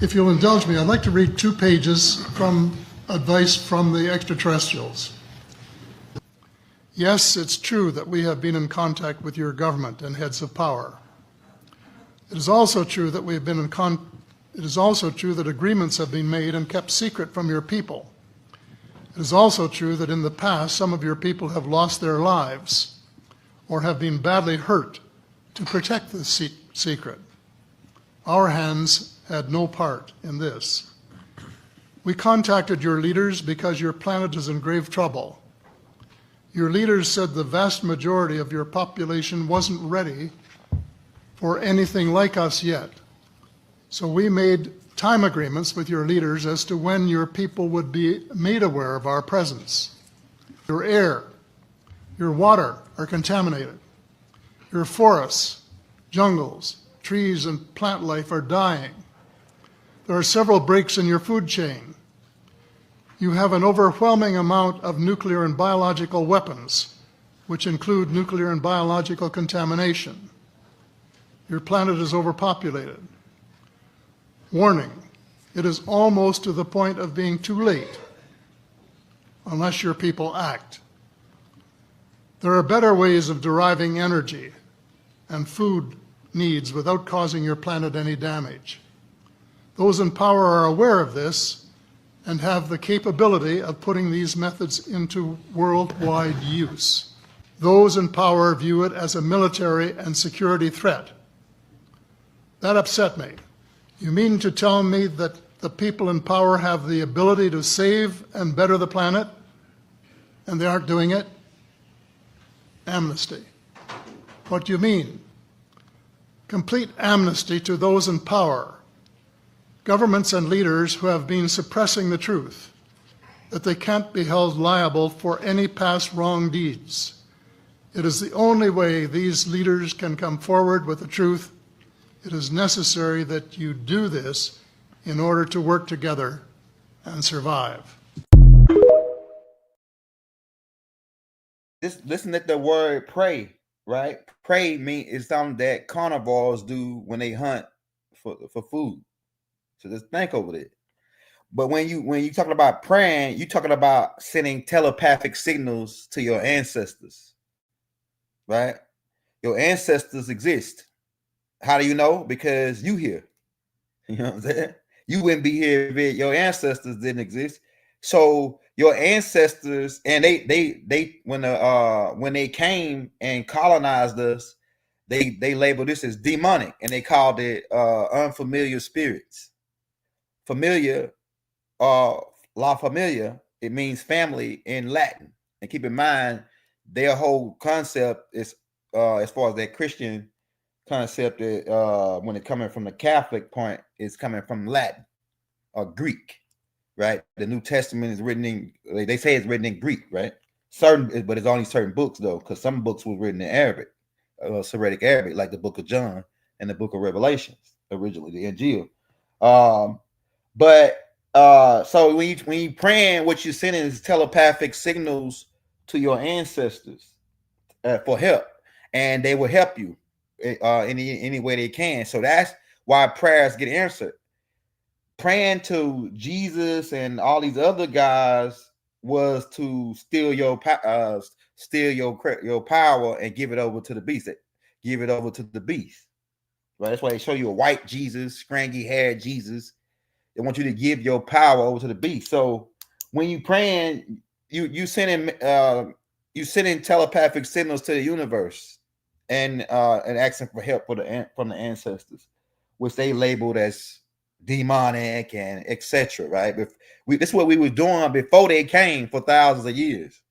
If you'll indulge me, I'd like to read 2 pages from advice from the extraterrestrials. Yes, it's true that we have been in contact with your government and heads of power. It is also true that we have been It is also true that agreements have been made and kept secret from your people. It is also true that in the past, some of your people have lost their lives or have been badly hurt to protect the secret. Our hands had no part in this. We contacted your leaders because your planet is in grave trouble. Your leaders said the vast majority of your population wasn't ready for anything like us yet. So we made time agreements with your leaders as to when your people would be made aware of our presence. Your air, your water are contaminated. Your forests, jungles, trees, and plant life are dying. There are several breaks in your food chain. You have an overwhelming amount of nuclear and biological weapons, which include nuclear and biological contamination. Your planet is overpopulated. Warning, it is almost to the point of being too late, unless your people act. There are better ways of deriving energy and food needs without causing your planet any damage. Those in power are aware of this and have the capability of putting these methods into worldwide use. Those in power view it as a military and security threat. That upset me. You mean to tell me that the people in power have the ability to save and better the planet, and they aren't doing it? Amnesty. What do you mean? Complete amnesty to those in power, governments and leaders who have been suppressing the truth, that they can't be held liable for any past wrong deeds. It is the only way these leaders can come forward with the truth. It is necessary that you do this in order to work together and survive. Just listen at the word pray, right? Pray is something that carnivores do when they hunt for food. So just think over it. But when you talking about praying, you're talking about sending telepathic signals to your ancestors, right? Your ancestors exist. How do you know? Because you here. You know what I'm saying? You wouldn't be here if your ancestors didn't exist. So your ancestors, and they when they came and colonized us, they labeled this as demonic, and they called it unfamiliar spirits. Familiar, la familia, it means family in Latin. And keep in mind, their whole concept is as far as that Christian concept, when it coming from the Catholic point, is coming from Latin or Greek, right? The New Testament is written in, they say it's written in Greek, right? But it's only certain books though, because some books were written in Arabic, Syriac Arabic, like the Book of John and the Book of Revelations, originally the Injil. So when you praying, what you're sending is telepathic signals to your ancestors for help, and they will help you any way they can. So that's why prayers get answered. Praying to Jesus and all these other guys was to steal your power and give it over to the beast. Give it over to the beast, right? That's why they show you a white Jesus, scraggy haired Jesus. They want you to give your power over to the beast. So when you praying, you sending telepathic signals to the universe, and asking for help from the ancestors, which they labeled as demonic and etc. Right? This is what we were doing before they came for thousands of years,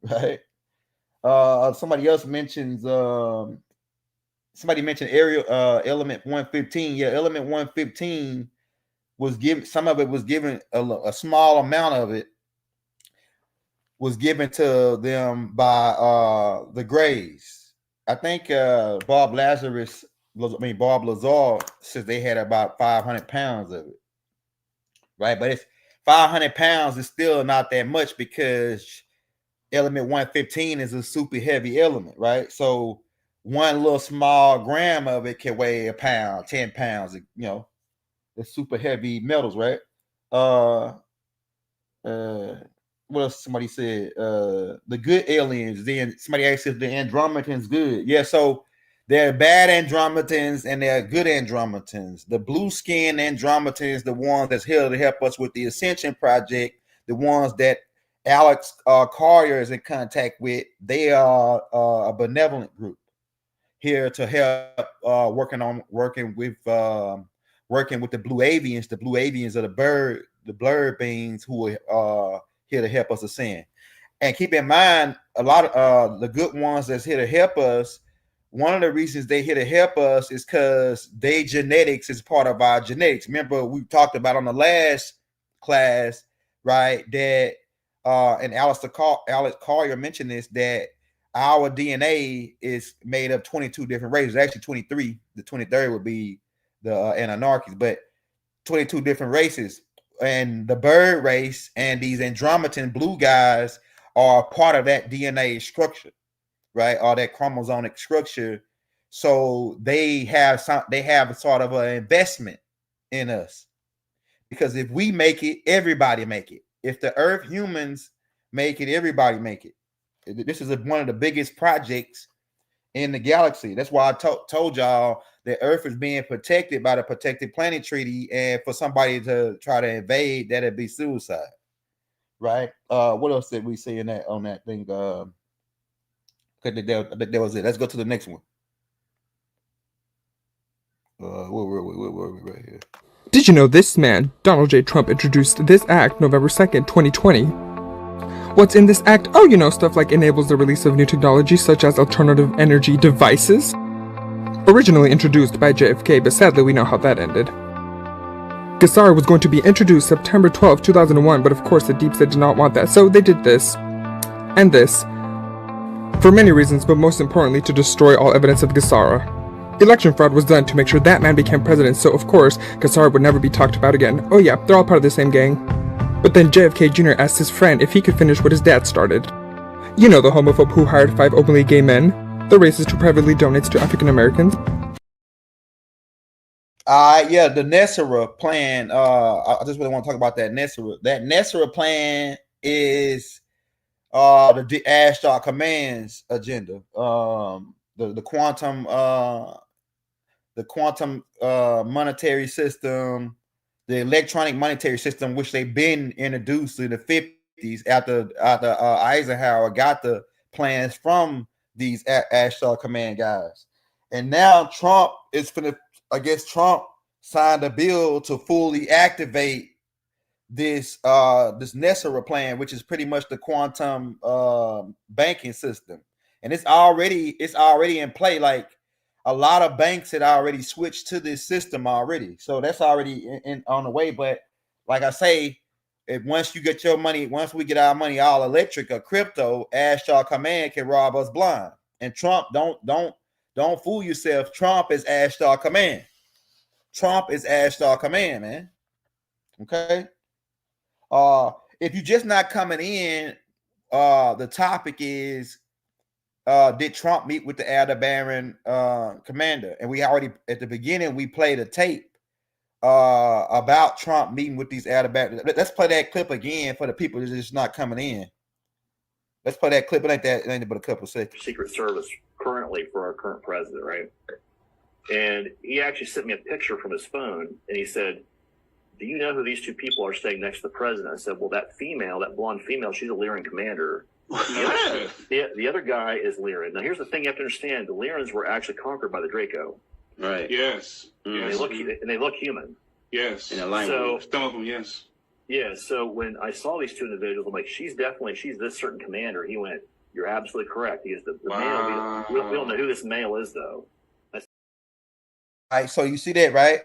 right? Somebody else mentions. Somebody mentioned element 115. Yeah, element 115 was given. Some of it was given. A small amount of it was given to them by the Greys. I think Bob Lazar says they had about 500 pounds of it, right? But it's 500 pounds is still not that much, because element 115 is a super heavy element, right? So one little small gram of it can weigh a pound, 10 pounds, you know, the super heavy metals, right? What else somebody said? The good aliens. Then somebody asked if the Andromedans good. Yeah, so there are bad Andromedans and there are good Andromedans. The blue skin Andromedans, the ones that's here to help us with the Ascension Project, the ones that Alex Collier is in contact with, they are a benevolent group here to help working with the blue avians. The blue avians are the blurred beings who are here to help us ascend. And keep in mind, a lot of the good ones that's here to help us, one of the reasons they here to help us is because their genetics is part of our genetics. Remember, we talked about on the last class, right? That and Alex Collier mentioned this, that our DNA is made of 22 different races. Actually, 23. The 23rd would be the Anunnakis, but 22 different races. And the bird race and these Andromedan blue guys are part of that DNA structure, right? Or that chromosomic structure. So they have sort of an investment in us, because if we make it, everybody make it. If the Earth humans make it, everybody make it. This is one of the biggest projects in the galaxy. That's why I told y'all that Earth is being protected by the Protected Planet Treaty, and for somebody to try to invade, that'd be suicide, right? What else did we say in that on that thing? That was it. Let's go to the next one. Where were we right here? Did you know this man, Donald J. Trump, introduced this act November 2nd, 2020? What's in this act? Oh, you know, stuff like enables the release of new technology such as alternative energy devices. Originally introduced by JFK, but sadly we know how that ended. GESAR was going to be introduced September 12, 2001, but of course the Deep State did not want that, so they did this. And this. For many reasons, but most importantly to destroy all evidence of GESAR. Election fraud was done to make sure that man became president, so of course, GESAR would never be talked about again. Oh yeah, they're all part of the same gang. But then JFK Jr. asked his friend if he could finish what his dad started. You know, the homophobe who hired 5 openly gay men, the racist who privately donates to African Americans. Yeah, the NESARA plan. I just really want to talk about that NESARA. That NESARA plan is the Ashtar Command's agenda. The quantum monetary system, the electronic monetary system, which they've been introduced in the 50s after Eisenhower got the plans from these Ashtar Command guys. And now Trump is finna, I guess Trump signed a bill to fully activate this NESARA plan, which is pretty much the quantum banking system. And it's already in play. Like, a lot of banks had already switched to this system already, so that's already on the way. But like I say, once you get your money, once we get our money all electric or crypto, Ashtar Command can rob us blind. And Trump, don't fool yourself. Trump is Ashtar Command. Trump is Ashtar Command, man. Okay. If you're just not coming in, the topic is, did Trump meet with the Aldebaran commander? And we already, at the beginning, we played a tape about Trump meeting with these Aldebaran. Let's play that clip again for the people that are just not coming in. Let's play that clip. It ain't but a couple seconds. Secret Service currently for our current president, right? And he actually sent me a picture from his phone, and he said, do you know who these two people are staying next to the president? I said, well, that blonde female, she's a Lyran commander. The other guy is Lyran. Now, here's the thing you have to understand. The Lyrans were actually conquered by the Draco. Right. Yes. And they look human. Yes. So, some of them, yes. Yeah, so when I saw these two individuals, I'm like, she's this certain commander. He went, you're absolutely correct. He is the male. We don't know who this male is, though. All right, so you see that, right?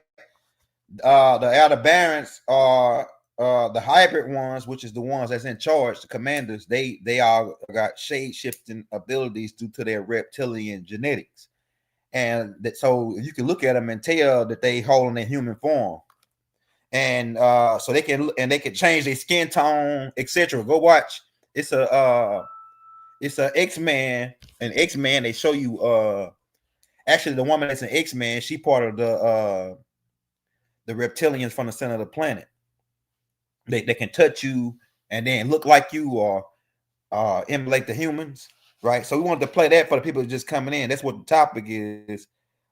The Aldebarans are the hybrid ones, which is the ones that's in charge, the commanders. They all got shade shifting abilities due to their reptilian genetics, and so you can look at them and tell that they holding a human form, and so they can change their skin tone, etc. Go watch. It's a it's a X-Man. An X-Man. They show you actually the woman that's an X-Man. She part of the reptilians from the center of the planet. They can touch you and then look like you or emulate the humans, right? So we wanted to play that for the people just coming in. That's what the topic is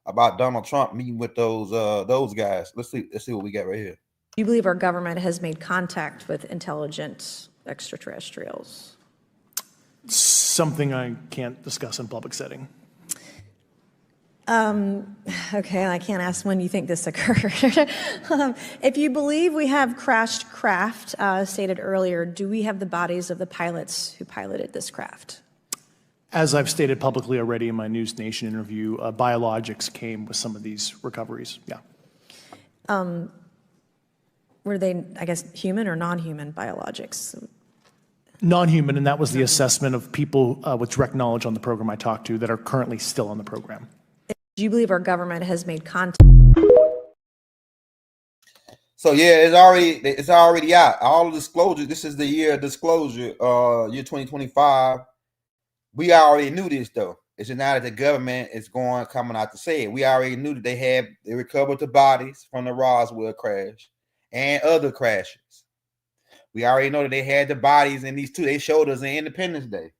about Donald Trump meeting with those guys. Let's see what we got right here. Do you believe our government has made contact with intelligent extraterrestrials? Something I can't discuss in public setting. Okay, I can't ask when you think this occurred. If you believe we have crashed craft, stated earlier, do we have the bodies of the pilots who piloted this craft? As I've stated publicly already in my News Nation interview, biologics came with some of these recoveries. Yeah. Were they, I guess, human or non-human biologics? Non-human, and that was the assessment of people with direct knowledge on the program I talked to that are currently still on the program. Do you believe our government has made contact? So yeah, it's already out. All the disclosure. This is the year of disclosure, year 2025. We already knew this though. It's just now that the government is coming out to say it. We already knew that they recovered the bodies from the Roswell crash and other crashes. We already know that they had the bodies in these two. They showed us in Independence Day.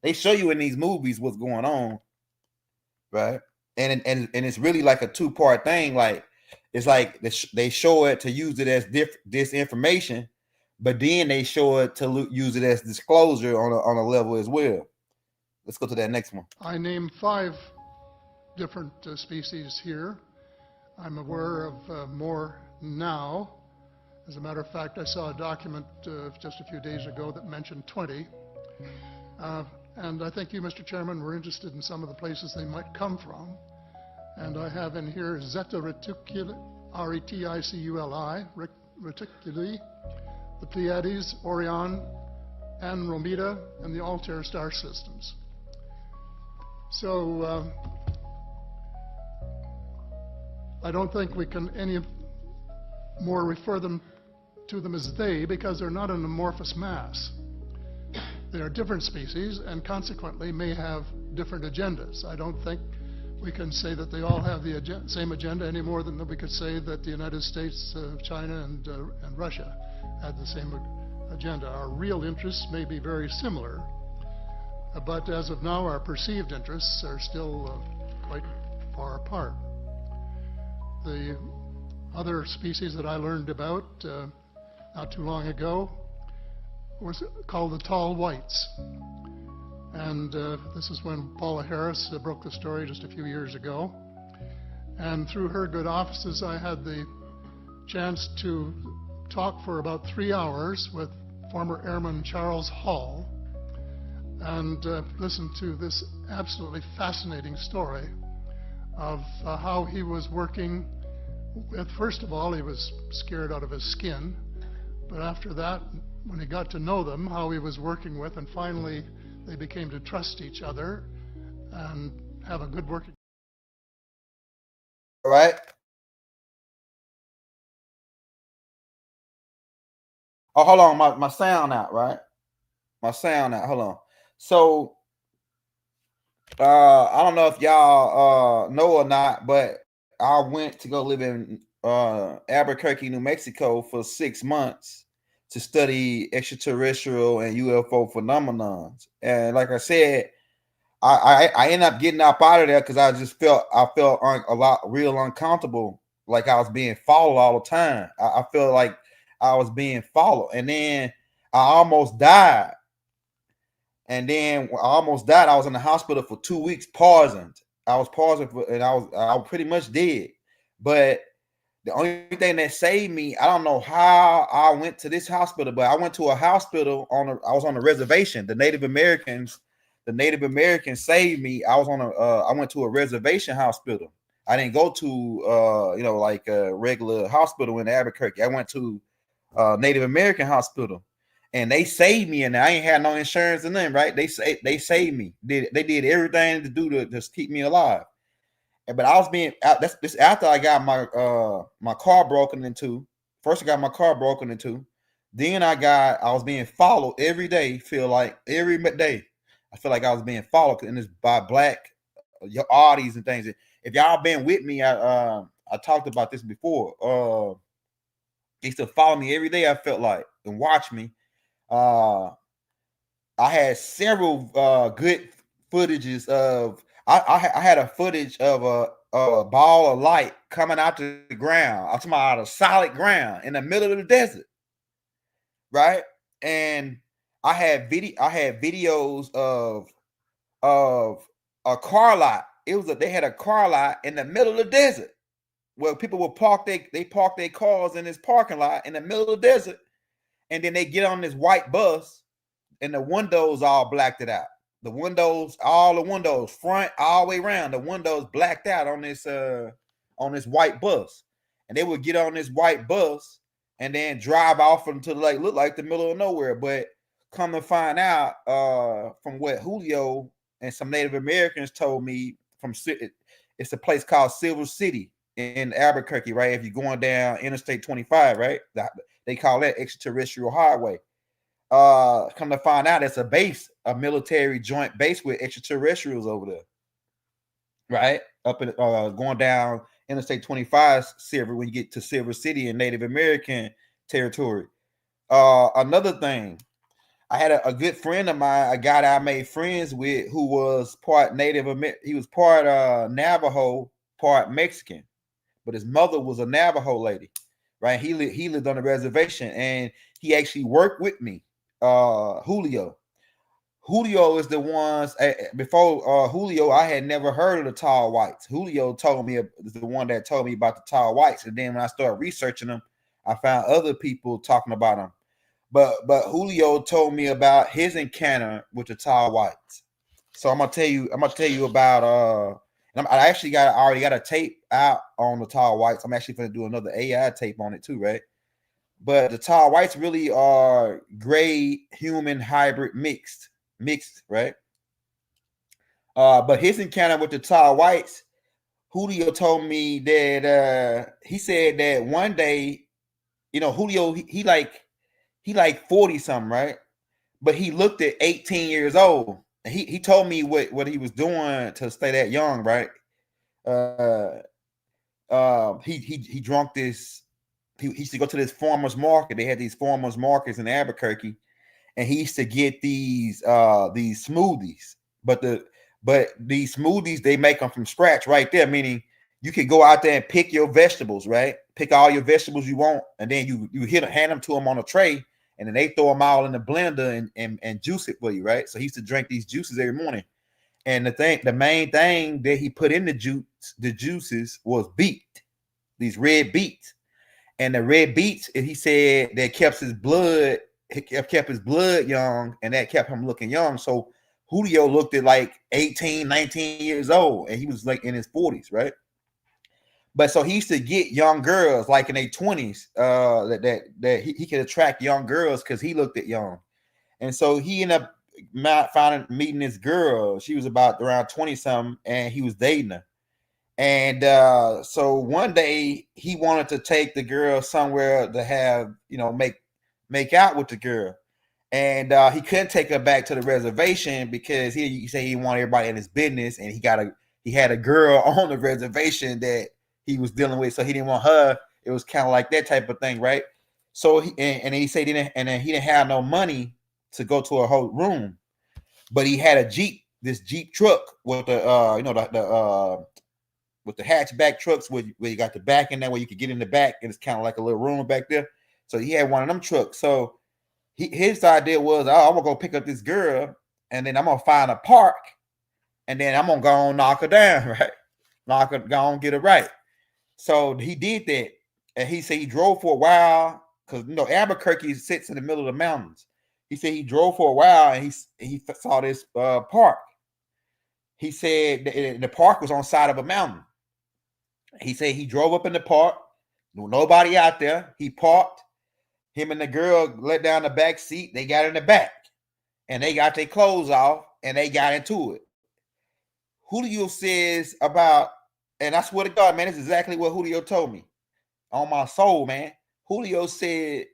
They show you in these movies what's going on, right? And it's really like a two-part thing. Like it's like they show it to use it as disinformation, but then they show it to use it as disclosure on a level as well. Let's go to that next one. I named 5 different species here. I'm aware of more now. As a matter of fact, I saw a document just a few days ago that mentioned 20. And I think you, Mr. Chairman, were interested in some of the places they might come from. And I have in here Zeta Reticuli, R-E-T-I-C-U-L-I, Reticuli, the Pleiades, Orion, Andromeda, and the Altair star systems. So I don't think we can any more refer to them as they, because they're not an amorphous mass. They are different species and consequently may have different agendas. I don't think we can say that they all have the same agenda any more than we could say that the United States, China, and Russia had the same agenda. Our real interests may be very similar, but as of now, our perceived interests are still quite far apart. The other species that I learned about not too long ago was called the tall whites. And this is when Paula Harris broke the story just a few years ago. And through her good offices, I had the chance to talk for about 3 hours with former Airman Charles Hall and listen to this absolutely fascinating story of how he was working with, first of all, he was scared out of his skin, but after that, when he got to know them, how he was working with, and finally they became to trust each other and have a good working. All right. Oh, hold on, my sound out, right? My sound out. Hold on. So I don't know if y'all know or not, but I went to go live in Albuquerque, New Mexico for 6 months to study extraterrestrial and UFO phenomenons. And like I said, I ended up getting up out of there because I felt real uncomfortable, like I was being followed all the time. I felt like I was being followed, and then I almost died. And then I almost died. I was in the hospital for 2 weeks, pausing. I was pausing and I was pretty much dead. But the only thing that saved me, I don't know how I went to this hospital, but I went to a hospital I was on a reservation. The Native Americans saved me. I went to a reservation hospital. I didn't go to like a regular hospital in Albuquerque. I went to Native American hospital, and they saved me. And I ain't had no insurance in them, right? They saved me. They did everything to do to just keep me alive. But I was being this after I got my car broken into. First, I got my car broken into. Then I was being followed every day. Feel like every day I feel like I was being followed, and it's by black your Audis and things. If y'all been with me, I talked about this before. They used to follow me every day. I felt like and watch me. I had several good footages of. I had a footage of a ball of light coming out the ground. I'm talking about out of solid ground in the middle of the desert, right? And I had videos of a car lot. They had a car lot in the middle of the desert where people would park their cars in this parking lot in the middle of the desert, and then they get on this white bus, and the windows all blacked it out. All the windows, front all the way around, the windows blacked out on this white bus, and they would get on this white bus and then drive off into look like the middle of nowhere. But come to find out, from what Julio and some Native Americans told me, it's a place called Silver City in Albuquerque, right? If you're going down Interstate 25, right? They call that Extraterrestrial Highway. Come to find out, it's a military joint base with extraterrestrials over there, right? Up in going down Interstate 25, when you get to Silver City in Native American territory. Another thing, I had a good friend of mine, a guy that I made friends with, who was part Native American. He was part Navajo, part Mexican, but his mother was a Navajo lady, right? He lived on a reservation, and he actually worked with me. Julio is the ones before Julio. I had never heard of the tall whites. Julio is the one that told me about the tall whites, and then when I started researching them, I found other people talking about them. But Julio told me about his encounter with the tall whites. So I'm gonna tell you about I actually already got a tape out on the tall whites. I'm actually gonna do another AI tape on it too, right? But the tall whites really are gray human hybrid mixed, right? But his encounter with the tall whites, Julio told me that he said that one day, Julio, he like 40 something, right? But he looked at 18 years old. And he told me what he was doing to stay that young, right? He drunk this. He used to go to this farmer's market. They had these farmer's markets in Albuquerque, and he used to get these smoothies. But these smoothies, they make them from scratch right there, meaning you could go out there and pick your vegetables, right? Pick all your vegetables you want, and then you hand them to them on a tray, and then they throw them all in the blender and juice it for you, right? So he used to drink these juices every morning. And the main thing that he put in the juices was beet, these red beets. And the red beets, he said, that kept his blood young, and that kept him looking young. So Julio looked at like 18, 19 years old, and he was like in his 40s, right? But so he used to get young girls like in their 20s, that he could attract young girls because he looked at young. And so he ended up meeting this girl. She was about around 20 something, and he was dating her. And so one day he wanted to take the girl somewhere to have, make out with the girl. And he couldn't take her back to the reservation because he said he wanted everybody in his business, and he had a girl on the reservation that he was dealing with, so he didn't want her. It was kind of like that type of thing, right? So he said he didn't have no money to go to a whole room, but he had this Jeep truck with the with the hatchback trucks where you got the back in there where you could get in the back, and it's kind of like a little room back there. So he had one of them trucks. So his idea was, I'm gonna go pick up this girl, and then I'm gonna find a park, and then I'm gonna go and knock her down, right? Go and get her right. So he did that, and he said he drove for a while because Albuquerque sits in the middle of the mountains. He said he drove for a while, and he saw this park. He said the park was on the side of a mountain. He said he drove up in the park, nobody out there. He parked. Him and the girl let down the back seat. They got in the back, and they got their clothes off, and they got into it. Julio says about, and I swear to God, man, it's exactly what Julio told me on my soul, man. Julio said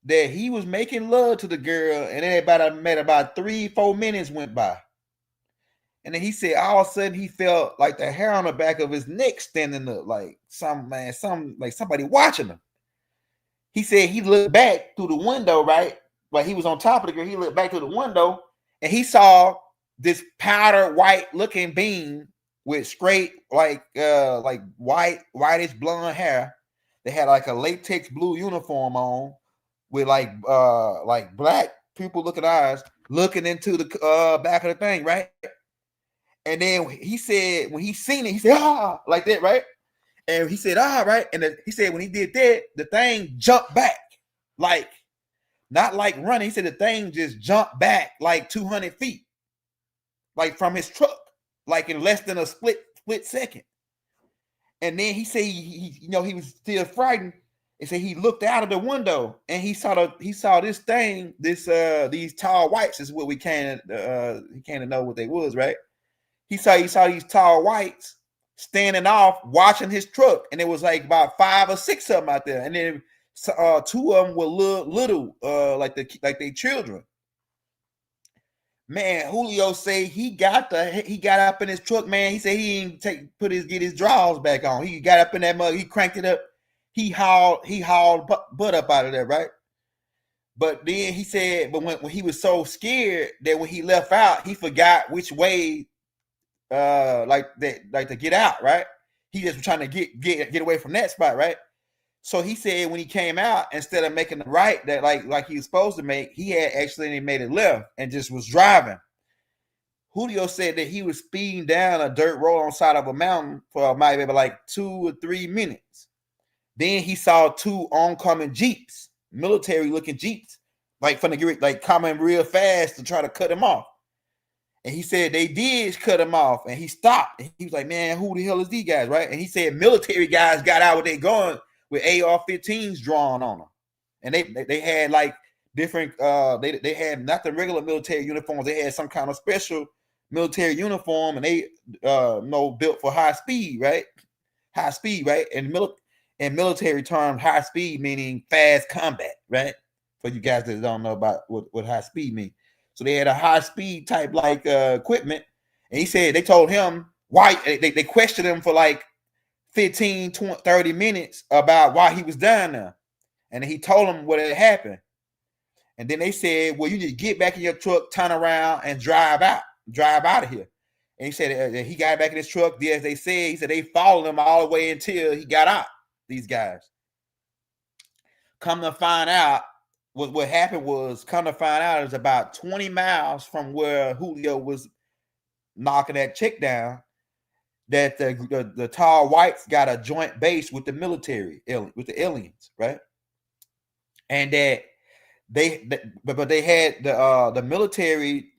that he was making love to the girl, and then about 3-4 minutes went by. And then he said all of a sudden he felt like the hair on the back of his neck standing up, like somebody watching him. He said he looked back through the window, right? Like he was on top of the girl. He looked back through the window and he saw this powder white looking being with straight, like whitish blonde hair. They had like a latex blue uniform on with like black people looking eyes looking into the back of the thing, right? And then he said when he seen it, he said, ah, like that, right? And he said, ah, right. And he said when he did that, the thing jumped back, like not like running. He said the thing just jumped back like 200 feet, like from his truck, like in less than a split second. And then he said he was still frightened. And said he looked out of the window and he saw this thing, these tall whites is what he can't know what they was, right? He saw these tall whites standing off watching his truck, and it was like about 5 or 6 of them out there, and then 2 of them were little like they children. Man, Julio say he got up in his truck, man. He said he didn't get his drawers back on. He got up in that mug, he cranked it up, he hauled butt up out of there, right? But then he said, but when he was so scared that when he left out, he forgot which way to get out, right? He just was trying to get away from that spot, right? So he said when he came out, instead of making the right that like he was supposed to make, he had actually made it left and just was driving. Julio said that he was speeding down a dirt road on the side of a mountain for maybe like 2 or 3 minutes. Then he saw 2 oncoming Jeeps, military looking Jeeps, like coming real fast to try to cut him off. And he said they did cut him off, and he stopped. And he was like, man, who the hell is these guys, right? And he said military guys got out with their gun with AR-15s drawn on them. And they had like different, they had not the regular military uniforms. They had some kind of special military uniform, and they built for high speed, right? High speed, right? And in military terms, high speed meaning fast combat, right? For you guys that don't know about what high speed means. So they had a high speed type like equipment. And he said they told him why they questioned him for like 15, 20, 30 minutes about why he was down there. And he told them what had happened. And then they said, well, you need to get back in your truck, turn around, and drive out of here. And he said he got back in his truck, as they said. He said they followed him all the way until he got out, these guys. Come to find out, what happened was, it was about 20 miles from where Julio was knocking that chick down, that the tall whites got a joint base with the military, with the aliens, right? And that they had the military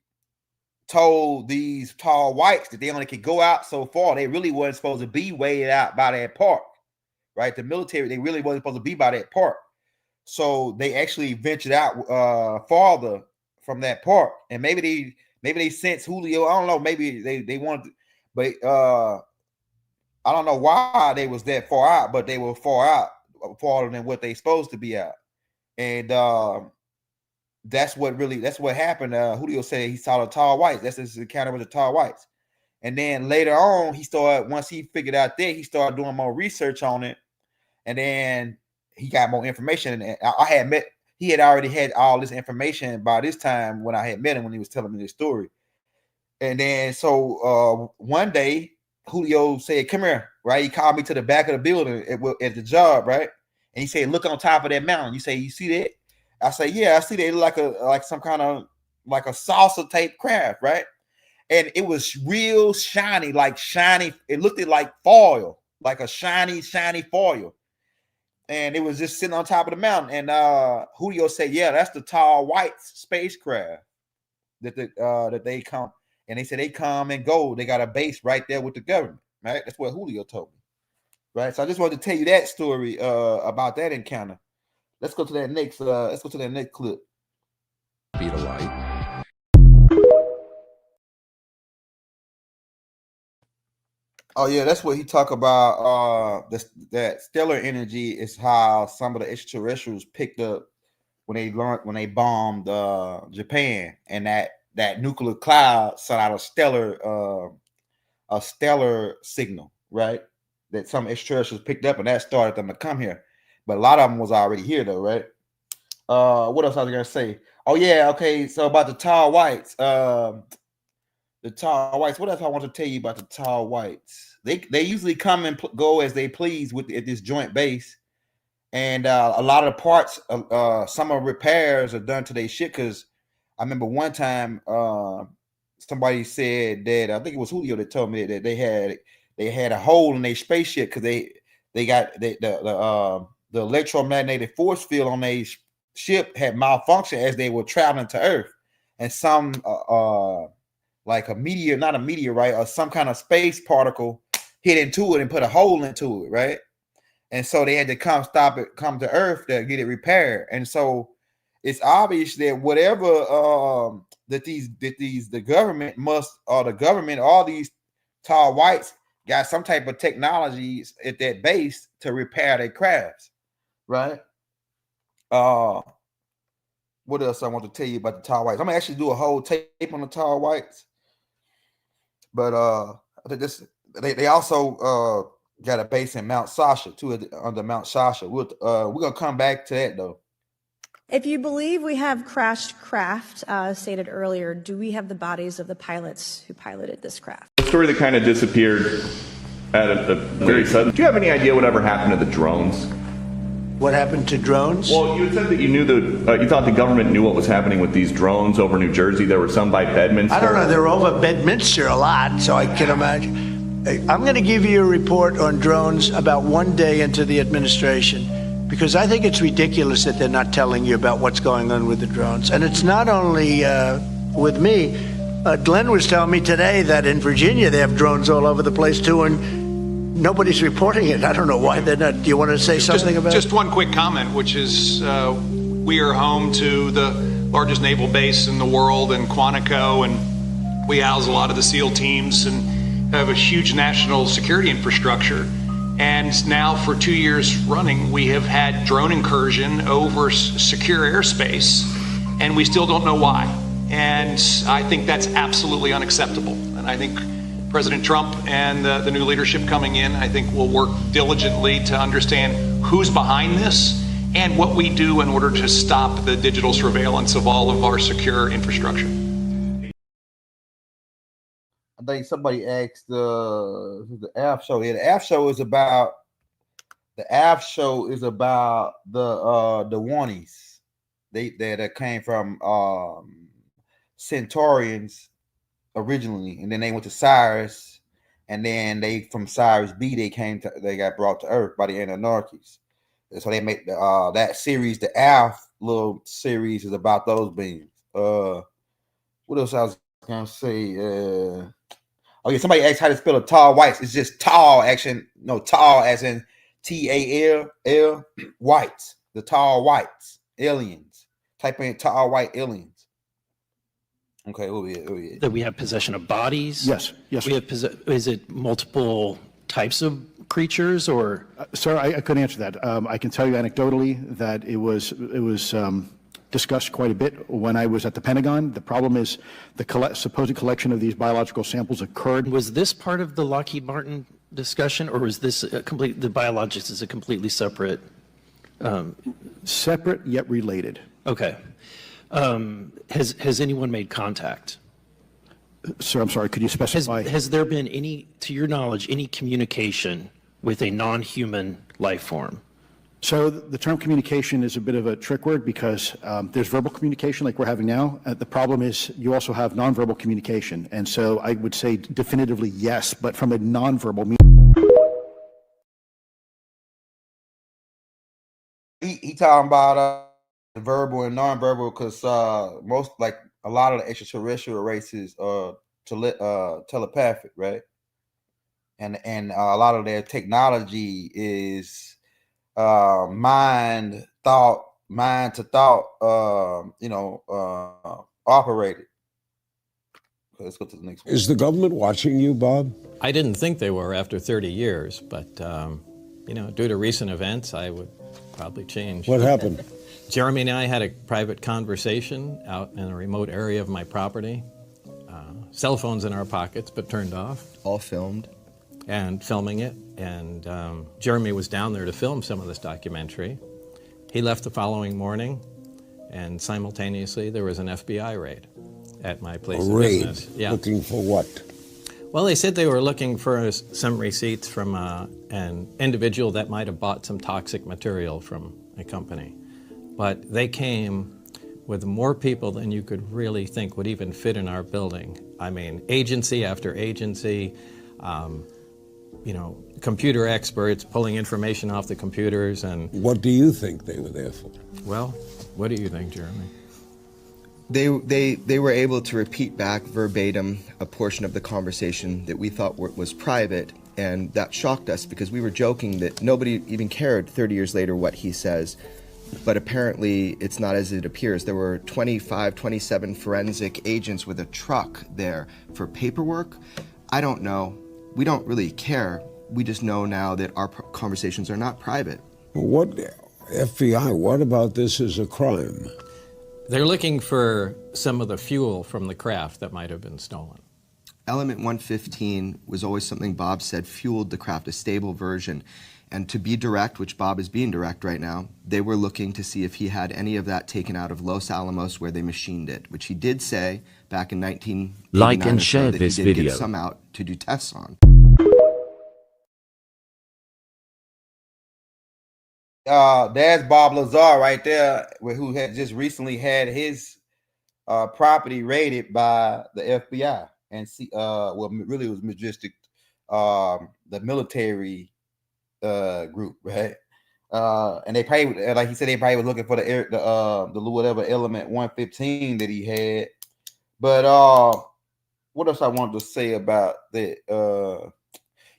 told these tall whites that they only could go out so far. They really wasn't supposed to be way out by that park, right? The military, they really wasn't supposed to be by that park. So they actually ventured out farther from that park, and maybe they sensed Julio. I don't know. Maybe they wanted to, but I don't know why they was that far out, but they were farther than what they supposed to be out. And that's what happened. Julio said he saw the tall whites. That's his encounter with the tall whites. And then later on, once he figured out that, he started doing more research on it, and then he got more information. And he had already had all this information by this time when I had met him, when he was telling me this story. And then so one day Julio said, come here, right? He called me to the back of the building at the job, right? And he said, look on top of that mountain. You say, you see that? I say, yeah, I see that. It look like some kind of like a salsa tape craft, right? And it was real shiny, it looked like foil, like a shiny foil. And it was just sitting on top of the mountain. And Julio said, yeah, that's the tall whites spacecraft that they come. And they said they come and go. They got a base right there with the government, right? That's what Julio told me, right? So I just wanted to tell you that story about that encounter. Let's go to that next. Clip. Speed of light. Oh yeah, that's what he talked about. That stellar energy is how some of the extraterrestrials picked up when they bombed Japan, and that nuclear cloud sent out a stellar signal, right? That some extraterrestrials picked up, and that started them to come here. But a lot of them was already here, though, right? What else I was gonna say? Oh yeah, okay. So about the tall whites, What else I want to tell you about the tall whites? They usually come and go as they please at this joint base, and a lot of the parts, some of the repairs are done to their ship. Because I remember one time, somebody said that, I think it was Julio that told me that they had a hole in their spaceship because they got the electromagnetic force field on their ship had malfunctioned as they were traveling to Earth, and some like a meteor, not a meteorite, or some kind of space particle hit into it and put a hole into it, right? And so they had to come to Earth to get it repaired. And so it's obvious that whatever the government, all these tall whites got some type of technologies at that base to repair their crafts, right? What else I want to tell you about the tall whites? I'm gonna actually do a whole tape on the tall whites, but I think they also got a base in Mount Sasha too, under Mount Sasha. We're gonna come back to that though. If you believe we have crashed craft, stated earlier, do we have the bodies of the pilots who piloted this craft? The story that kind of disappeared at a very sudden. Do you have any idea whatever happened to the drones? What happened to drones? Well, you had said that you thought the government knew what was happening with these drones over New Jersey. There were some by Bedminster. I don't know. They're over Bedminster a lot, so I can imagine. I'm going to give you a report on drones about one day into the administration, because I think it's ridiculous that they're not telling you about what's going on with the drones. And it's not only with me. Glenn was telling me today that in Virginia they have drones all over the place too, and nobody's reporting it. I don't know why they're not. Do you want to say something about it? Just one quick comment, which is we are home to the largest naval base in the world in Quantico, and we house a lot of the SEAL teams and have a huge national security infrastructure. And now for 2 years running, we have had drone incursion over secure airspace, and we still don't know why. And I think that's absolutely unacceptable. And I think President Trump and the new leadership coming in, I think, will work diligently to understand who's behind this and what we do in order to stop the digital surveillance of all of our secure infrastructure. I think somebody asked the AF show. Yeah, the AF show is about the Warnies. That came from Centaurians originally, and then they went to Cyrus, and then from Cyrus B they got brought to Earth by the Anunnakis. And so they make that series, the Alf little series, is about those beings. What else I was gonna say? Oh yeah, somebody asked how to spell a tall whites. It's just tall, tall as in TALL whites. The tall whites, aliens. Type in tall white aliens. Okay, That we have possession of bodies? Yes. We have is it multiple types of creatures, or? Sir, I couldn't answer that. I can tell you anecdotally that it was discussed quite a bit when I was at the Pentagon. The problem is the supposed collection of these biological samples occurred. Was this part of the Lockheed Martin discussion, or was this the biologics is a completely separate? Separate yet related. Okay. Has anyone made contact? Sir, I'm sorry, could you specify? Has there been to your knowledge, any communication with a non-human life form? So the term communication is a bit of a trick word because there's verbal communication like we're having now. The problem is you also have nonverbal communication. And so I would say definitively yes, but from a nonverbal meaning. He talking about verbal and nonverbal because most, like a lot of the extraterrestrial races are telepathic, right? And a lot of their technology is mind to thought operated. Okay, let's go to the next one. Is the government watching you, Bob? I didn't think they were after 30 years, but due to recent events, I would probably change. What happened? Jeremy and I had a private conversation out in a remote area of my property. Cell phones in our pockets, but turned off. All filmed. And filming it. And Jeremy was down there to film some of this documentary. He left the following morning, and simultaneously there was an FBI raid at my place of business. Yeah. Looking for what? Well, they said they were looking for some receipts from an individual that might have bought some toxic material from a company. But they came with more people than you could really think would even fit in our building. I mean, agency after agency, computer experts pulling information off the computers. And what do you think they were there for? Well, what do you think, Jeremy? They were able to repeat back verbatim a portion of the conversation that we thought was private, and that shocked us because we were joking that nobody even cared 30 years later what he says. But apparently it's not as it appears. There were 27 forensic agents with a truck there for paperwork. I don't know. We don't really care. We just know now that our conversations are not private. What, FBI, what about this as a crime? They're looking for some of the fuel from the craft that might have been stolen. Element 115 was always something Bob said fueled the craft, a stable version. And to be direct, which Bob is being direct right now, they were looking to see if he had any of that taken out of Los Alamos where they machined it, which he did say back in 1989. Like and share that this he did video. Get some out to do tests on. There's Bob Lazar right there, who had just recently had his property raided by the FBI and really it was Majestic, the military group, right? And they probably, like he said, they probably was looking for the whatever element 115 that he had. But what else I wanted to say about that?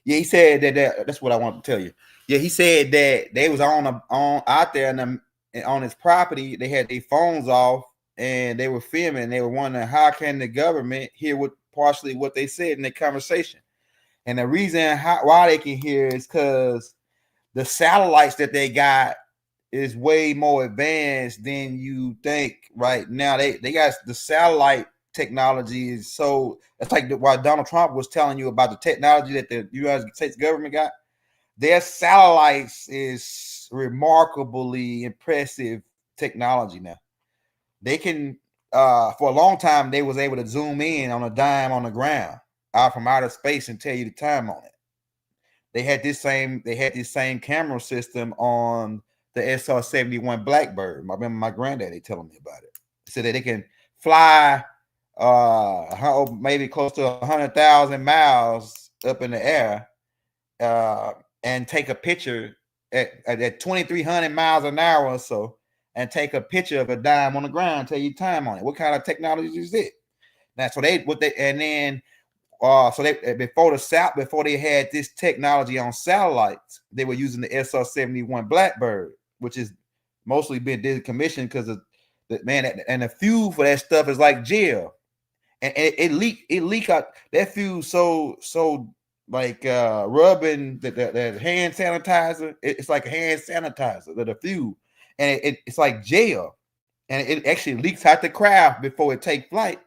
Yeah, he said that's what I wanted to tell you. Yeah, he said that they was on out there on his property. They had their phones off and they were filming. And they were wondering how can the government hear partially what they said in the conversation. And the reason why they can hear is because the satellites that they got is way more advanced than you think right now. They got the satellite technology is so it's like what Donald Trump was telling you about the technology that the United States government got. Their satellites is remarkably impressive technology now. They can for a long time they was able to zoom in on a dime on the ground out from outer space and tell you the time on it. They had this same camera system on the SR-71 Blackbird. I remember my granddaddy telling me about it. He said that they can fly maybe close to 100,000 miles up in the air and take a picture at 2,300 miles an hour or so and take a picture of a dime on the ground, tell you time on it. What kind of technology is it? That's before they had this technology on satellites, they were using the SR-71 Blackbird, which is mostly been decommissioned because of the fuel for that stuff is like gel, and it leak out that fuel so like rubbing the hand sanitizer. It's like a hand sanitizer, the fuel, and it's like gel, and it actually leaks out the craft before it take flight.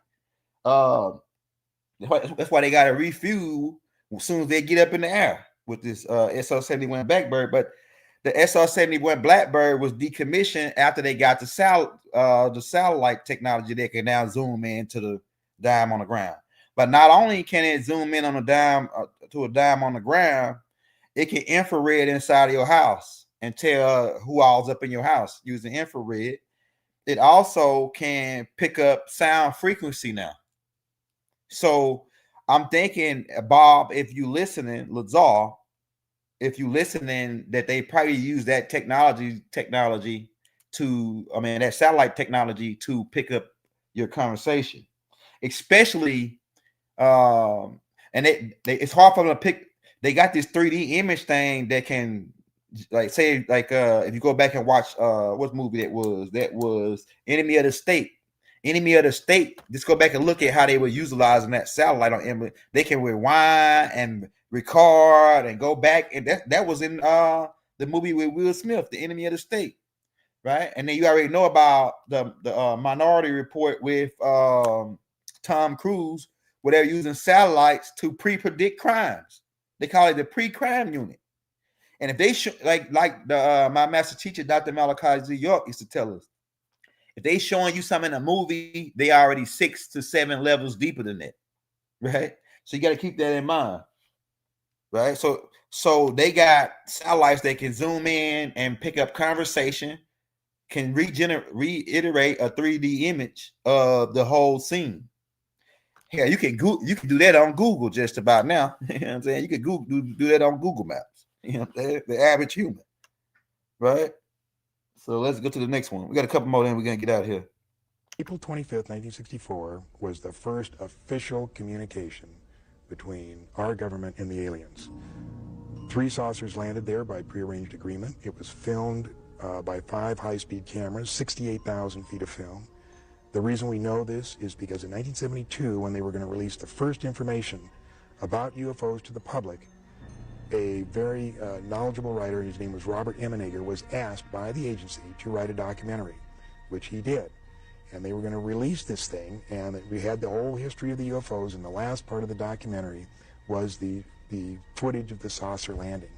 That's why they got to refuel as soon as they get up in the air with this SR-71 Blackbird. But the SR-71 Blackbird was decommissioned after they got the satellite technology that can now zoom into the dime on the ground. But not only can it zoom in on a dime to a dime on the ground, it can infrared inside of your house and tell who all's up in your house using infrared. It also can pick up sound frequency now. So I'm thinking, Bob, if you listening, Lazar, if you listening, that they probably use that technology to, that satellite technology to pick up your conversation, especially, and it's hard for them to pick. They got this 3D image thing that can, if you go back and watch what movie that was Enemy of the State. Just go back and look at how they were utilizing that satellite on Emily. They can rewind and record and go back, and that was in the movie with Will Smith, The Enemy of the State. right? And then you already know about the Minority Report with Tom Cruise, where they're using satellites to pre-predict crimes. They call it the pre-crime unit. And if they like my master teacher, Dr. Malachi Z York, used to tell us, if they showing you something in a movie, they already 6 to 7 levels deeper than that, right? So you got to keep that in mind, right? So they got satellites that can zoom in and pick up conversation, can reiterate a 3D image of the whole scene. Yeah, you can do that on Google just about now. You know what I'm saying? You can do that on Google Maps. You know, the average human, right? So let's go to the next one. We got a couple more, then we're gonna get out of here. April 25th, 1964 was the first official communication between our government and the aliens. 3 saucers landed there by prearranged agreement. It was filmed by 5 high-speed cameras, 68,000 feet of film. The reason we know this is because in 1972, when they were going to release the first information about UFOs to the public, a very knowledgeable writer, his name was Robert Emenegger, was asked by the agency to write a documentary, which he did. And they were going to release this thing, and we had the whole history of the UFOs, and the last part of the documentary was the footage of the saucer landing.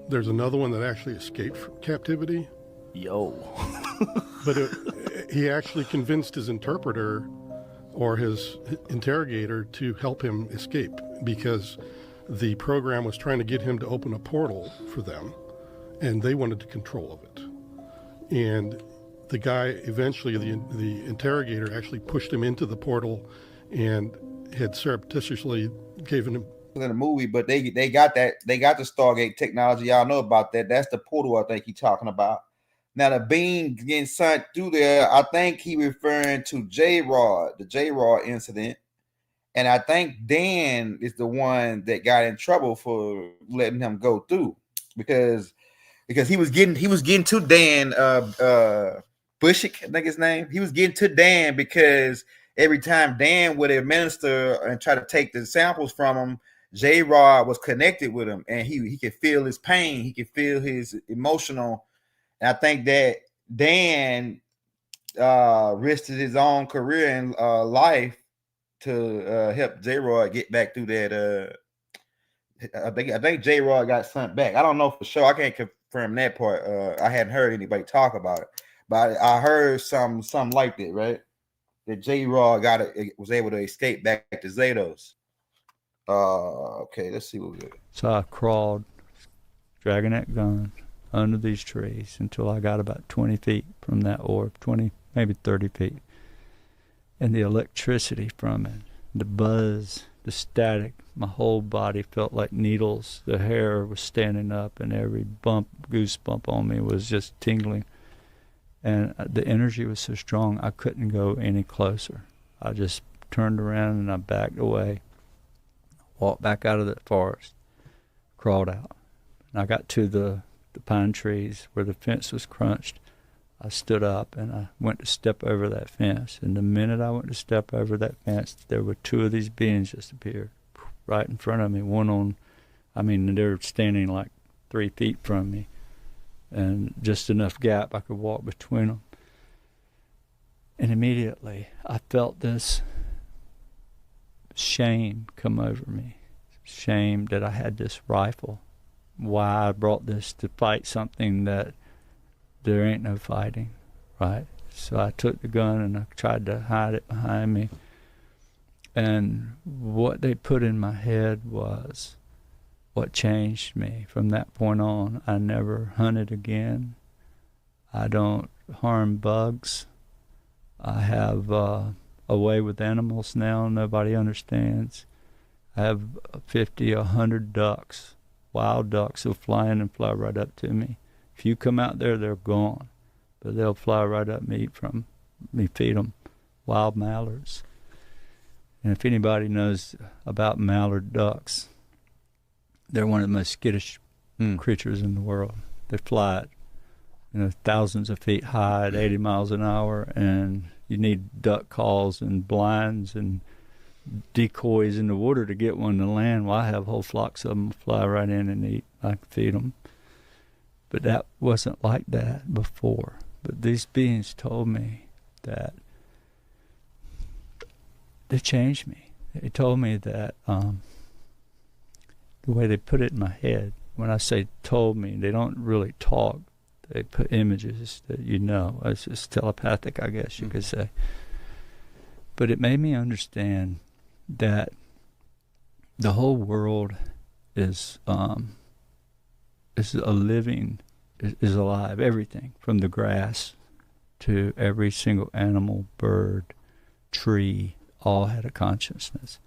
There's another one that actually escaped from captivity. Yo. But he actually convinced his interpreter or his interrogator to help him escape, because the program was trying to get him to open a portal for them, and they wanted control of it. And the guy eventually, the interrogator actually pushed him into the portal and had surreptitiously given him in the movie, but they got the Stargate technology. Y'all know about that. That's the portal I think he's talking about. Now the beam getting sent through there, I think he referring to J-Rod, the J-Rod incident. And I think Dan is the one that got in trouble for letting him go through, because he was getting to Dan Bushik, I think his name. He was getting to Dan because every time Dan would administer and try to take the samples from him, J-Rod was connected with him, and he could feel his pain, he could feel his emotional. And I think that Dan risked his own career and life to help J-Rod get back through that. I think J-Rod got sent back. I don't know for sure. I can't confirm that part. I hadn't heard anybody talk about it, but I heard something like that, right? That J-Rod was able to escape back to Zados. Okay, let's see what we got. So I crawled, dragging that gun under these trees until I got about 20 feet from that orb, 20, maybe 30 feet. And the electricity from it, the buzz, the static, my whole body felt like needles. The hair was standing up, and every goosebump on me was just tingling. And the energy was so strong, I couldn't go any closer. I just turned around and I backed away, walked back out of the forest, crawled out. And I got to the pine trees where the fence was crunched. I stood up and I went to step over that fence. And the minute I went to step over that fence, there were 2 of these beings just appeared right in front of me. They were standing like 3 feet from me, and just enough gap I could walk between them. And immediately I felt this shame come over me. Shame that I had this rifle. Why I brought this to fight something that there ain't no fighting, right? So I took the gun and I tried to hide it behind me. And what they put in my head was what changed me. From that point on, I never hunted again. I don't harm bugs. I have a way with animals now nobody understands. I have 50, 100 ducks. Wild ducks will fly in and fly right up to me. If you come out there, they're gone. But they'll fly right up and eat from me, feed them. Wild mallards. And if anybody knows about mallard ducks, they're one of the most skittish creatures in the world. They fly at thousands of feet high at 80 miles an hour, and you need duck calls and blinds and decoys in the water to get one to land. Well, I have whole flocks of them fly right in and eat. I can feed them. But that wasn't like that before. But these beings told me that they changed me. They told me that the way they put it in my head, when I say told me, they don't really talk. They put images that you know. It's just telepathic, I guess you could say. But it made me understand that the whole world is alive. Everything from the grass to every single animal, bird, tree, all had a consciousness.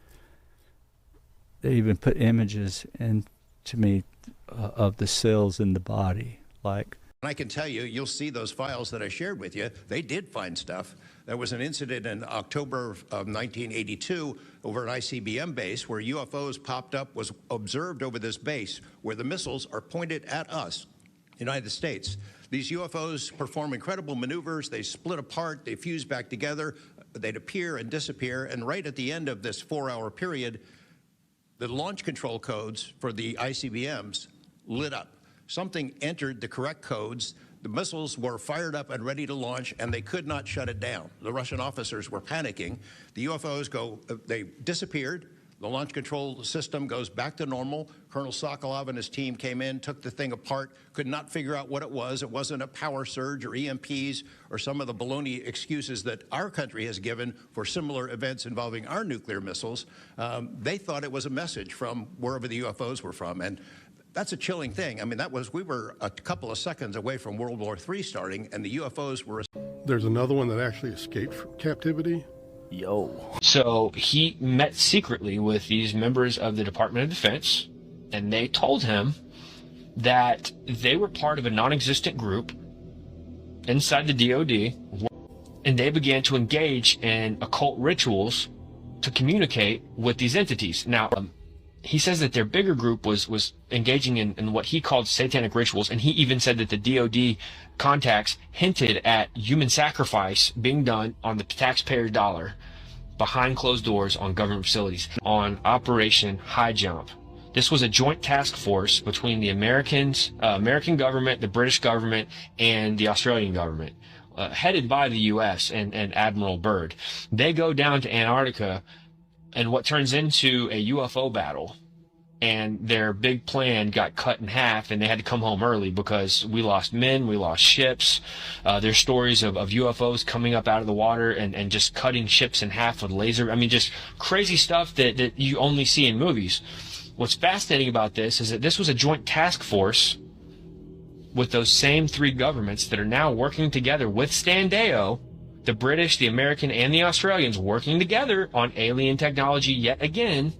They even put images into me of the cells in the body, like. I can tell you, you'll see those files that I shared with you. They did find stuff. There was an incident in October of 1982 over an ICBM base where UFOs popped up, was observed over this base where the missiles are pointed at us, United States. These UFOs perform incredible maneuvers. They split apart, they fuse back together, they'd appear and disappear. And right at the end of this 4-hour period, the launch control codes for the ICBMs lit up. Something entered the correct codes. The missiles were fired up and ready to launch, and they could not shut it down. The Russian officers were panicking. The UFOs they disappeared. The launch control system goes back to normal. Colonel Sokolov and his team came in, took the thing apart, could not figure out what it was. It wasn't a power surge or EMPs or some of the baloney excuses that our country has given for similar events involving our nuclear missiles. They thought it was a message from wherever the UFOs were from. And that's a chilling thing. I mean, we were a couple of seconds away from World War III starting, and the UFOs were. There's another one that actually escaped from captivity. Yo. So he met secretly with these members of the Department of Defense, and they told him that they were part of a non-existent group inside the DOD, and they began to engage in occult rituals to communicate with these entities. Now, he says that their bigger group was engaging in what he called satanic rituals, and he even said that the DOD contacts hinted at human sacrifice being done on the taxpayer dollar behind closed doors on government facilities on Operation High Jump. This was a joint task force between the American government, the British government, and the Australian government, headed by the U.S. and Admiral Byrd. They go down to Antarctica and what turns into a UFO battle, and their big plan got cut in half, and they had to come home early because we lost men, we lost ships. There's stories of UFOs coming up out of the water and just cutting ships in half with laser. I mean, just crazy stuff that you only see in movies. What's fascinating about this is that this was a joint task force with those same three governments that are now working together with Standeo, the British, the American, and the Australians working together on alien technology yet again,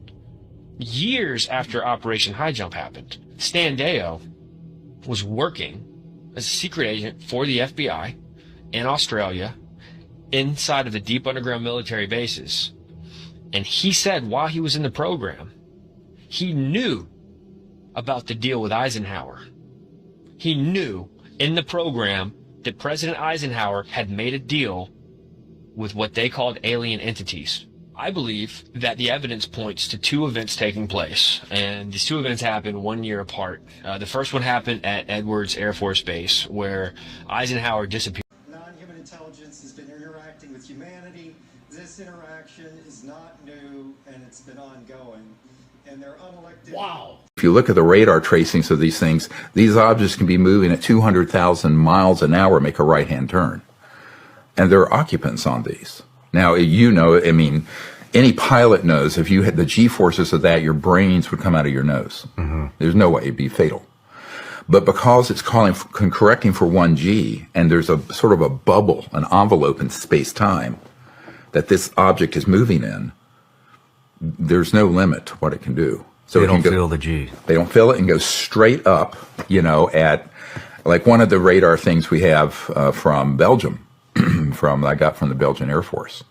years after Operation High Jump happened. Standeo was working as a secret agent for the FBI in Australia inside of the deep underground military bases. And he said while he was in the program, he knew about the deal with Eisenhower. He knew in the program that President Eisenhower had made a deal with what they called alien entities. I believe that the evidence points to two events taking place, and these two events happened 1 year apart. The first one happened at Edwards Air Force Base, where Eisenhower disappeared. Non-human intelligence has been interacting with humanity. This interaction is not new, and it's been ongoing. And they're unelected. Wow. If you look at the radar tracings of these things, these objects can be moving at 200,000 miles an hour, make a right-hand turn. And there are occupants on these. Now, you know, I mean, any pilot knows if you had the G-forces of that, your brains would come out of your nose. Mm-hmm. There's no way it'd be fatal. But because it's correcting for 1G, and there's a sort of a bubble, an envelope in space-time that this object is moving in, there's no limit to what it can do. So they don't feel the G. They don't feel it and go straight up, you know, at, like one of the radar things we have from Belgium, I got from the Belgian Air Force,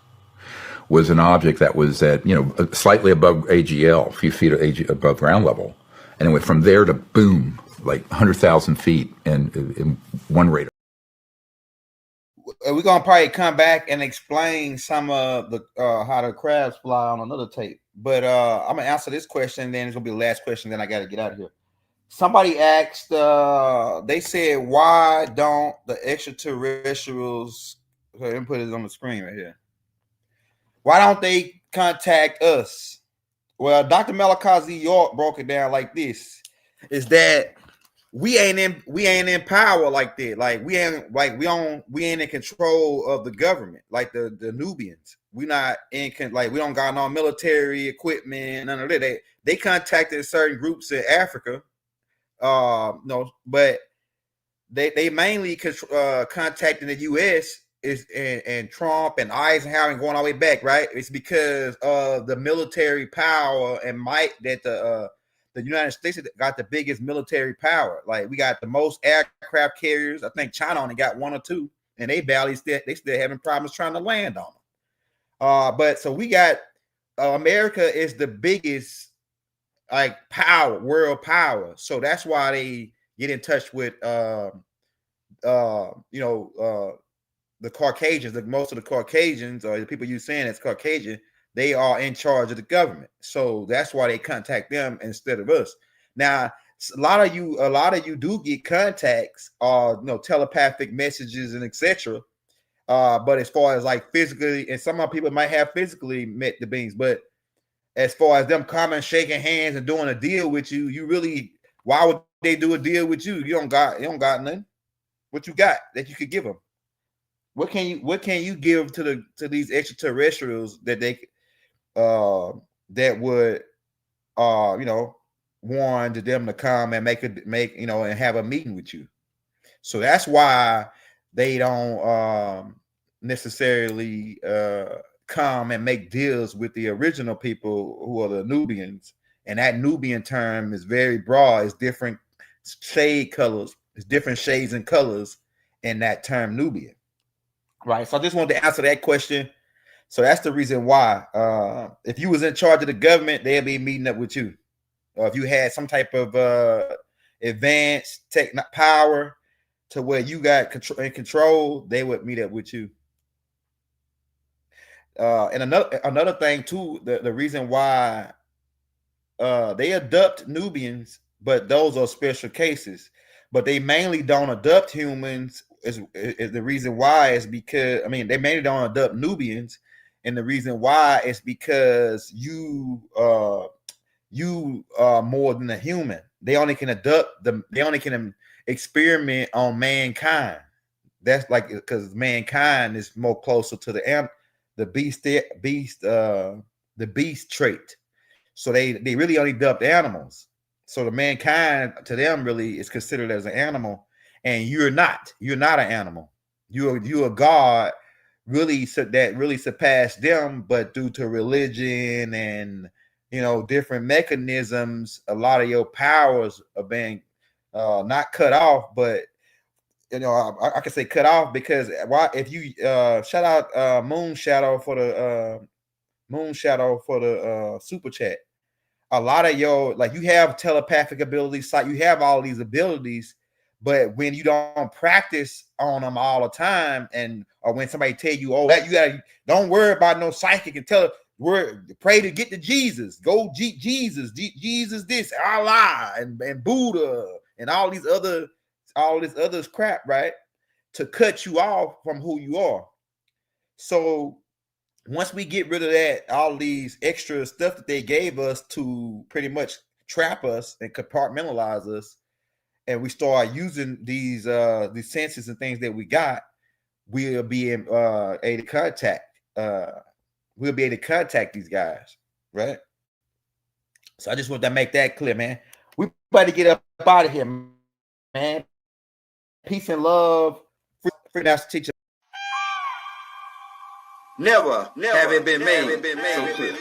was an object that was at, you know, slightly above AGL, a few feet above ground level. And it went from there to boom, like 100,000 feet in one radar. we're gonna probably come back and explain some of the how the crabs fly on another tape. But I'm gonna answer this question, then it's gonna be the last question. Then I got to get out of here. Somebody asked. They said, "Why don't the extraterrestrials?" Her input is on the screen right here. Why don't they contact us? Well, Dr. Malachi Z York broke it down like this: is that we ain't in power like that. Like we ain't in control of the government like the Nubians. We not in like we don't got no military equipment, none of that. They contacted certain groups in Africa. No, but they mainly contacting the U.S. and Trump and Eisenhower and going all the way back, right? It's because of the military power and might that the United States got the biggest military power. Like we got the most aircraft carriers. I think China only got one or two, and they still having problems trying to land on them. But so we got America is the biggest like power, world power. So that's why they get in touch with the Caucasians. Most of the Caucasians or the people you saying it's Caucasian, they are in charge of the government. So that's why they contact them instead of us. Now, a lot of you do get contacts or telepathic messages and etc. But as far as like physically, and some of people might have physically met the beings, but as far as them coming, shaking hands and doing a deal with you, you really, why would they do a deal with you? You don't got nothing. What you got that you could give them? What can you give to these extraterrestrials that they that would warn to them to come and make and have a meeting with you? So that's why they don't necessarily come and make deals with the original people who are the Nubians. And that Nubian term is very broad. It's different shade colors. It's different shades and colors in that term Nubian. Right. So I just wanted to answer that question. So that's the reason why. If you was in charge of the government, they'll be meeting up with you. Or if you had some type of advanced tech power to where you got control, they would meet up with you. And another thing too, the reason why they adopt Nubians, but those are special cases. But they mainly don't adopt humans. Is the reason why is because they mainly don't adopt Nubians, and the reason why is because you are more than a human. They only can adopt them. They only can experiment on mankind. That's like because mankind is more closer to the beast trait. So they really only adopt animals. So the mankind to them really is considered as an animal. And you're not an animal. You're a God, really that really surpassed them, but due to religion and different mechanisms, a lot of your powers are being not cut off, but I can say cut off because if you shout out Moon Shadow for the super chat. A lot of your you have telepathic abilities, you have all these abilities. But when you don't practice on them all the time, or when somebody tell you, "Oh, that you gotta don't worry about no psychic," and tell pray to get to Jesus, go Jesus this Allah and Buddha and all this other crap, right? To cut you off from who you are. So once we get rid of that, all these extra stuff that they gave us to pretty much trap us and compartmentalize us, and we start using these senses and things that we got, we'll be able to contact. We'll be able to contact these guys, right? So I just want to make that clear, man. We about to get up out of here, man. Peace and love. Free master teacher. Never have it been made so clear.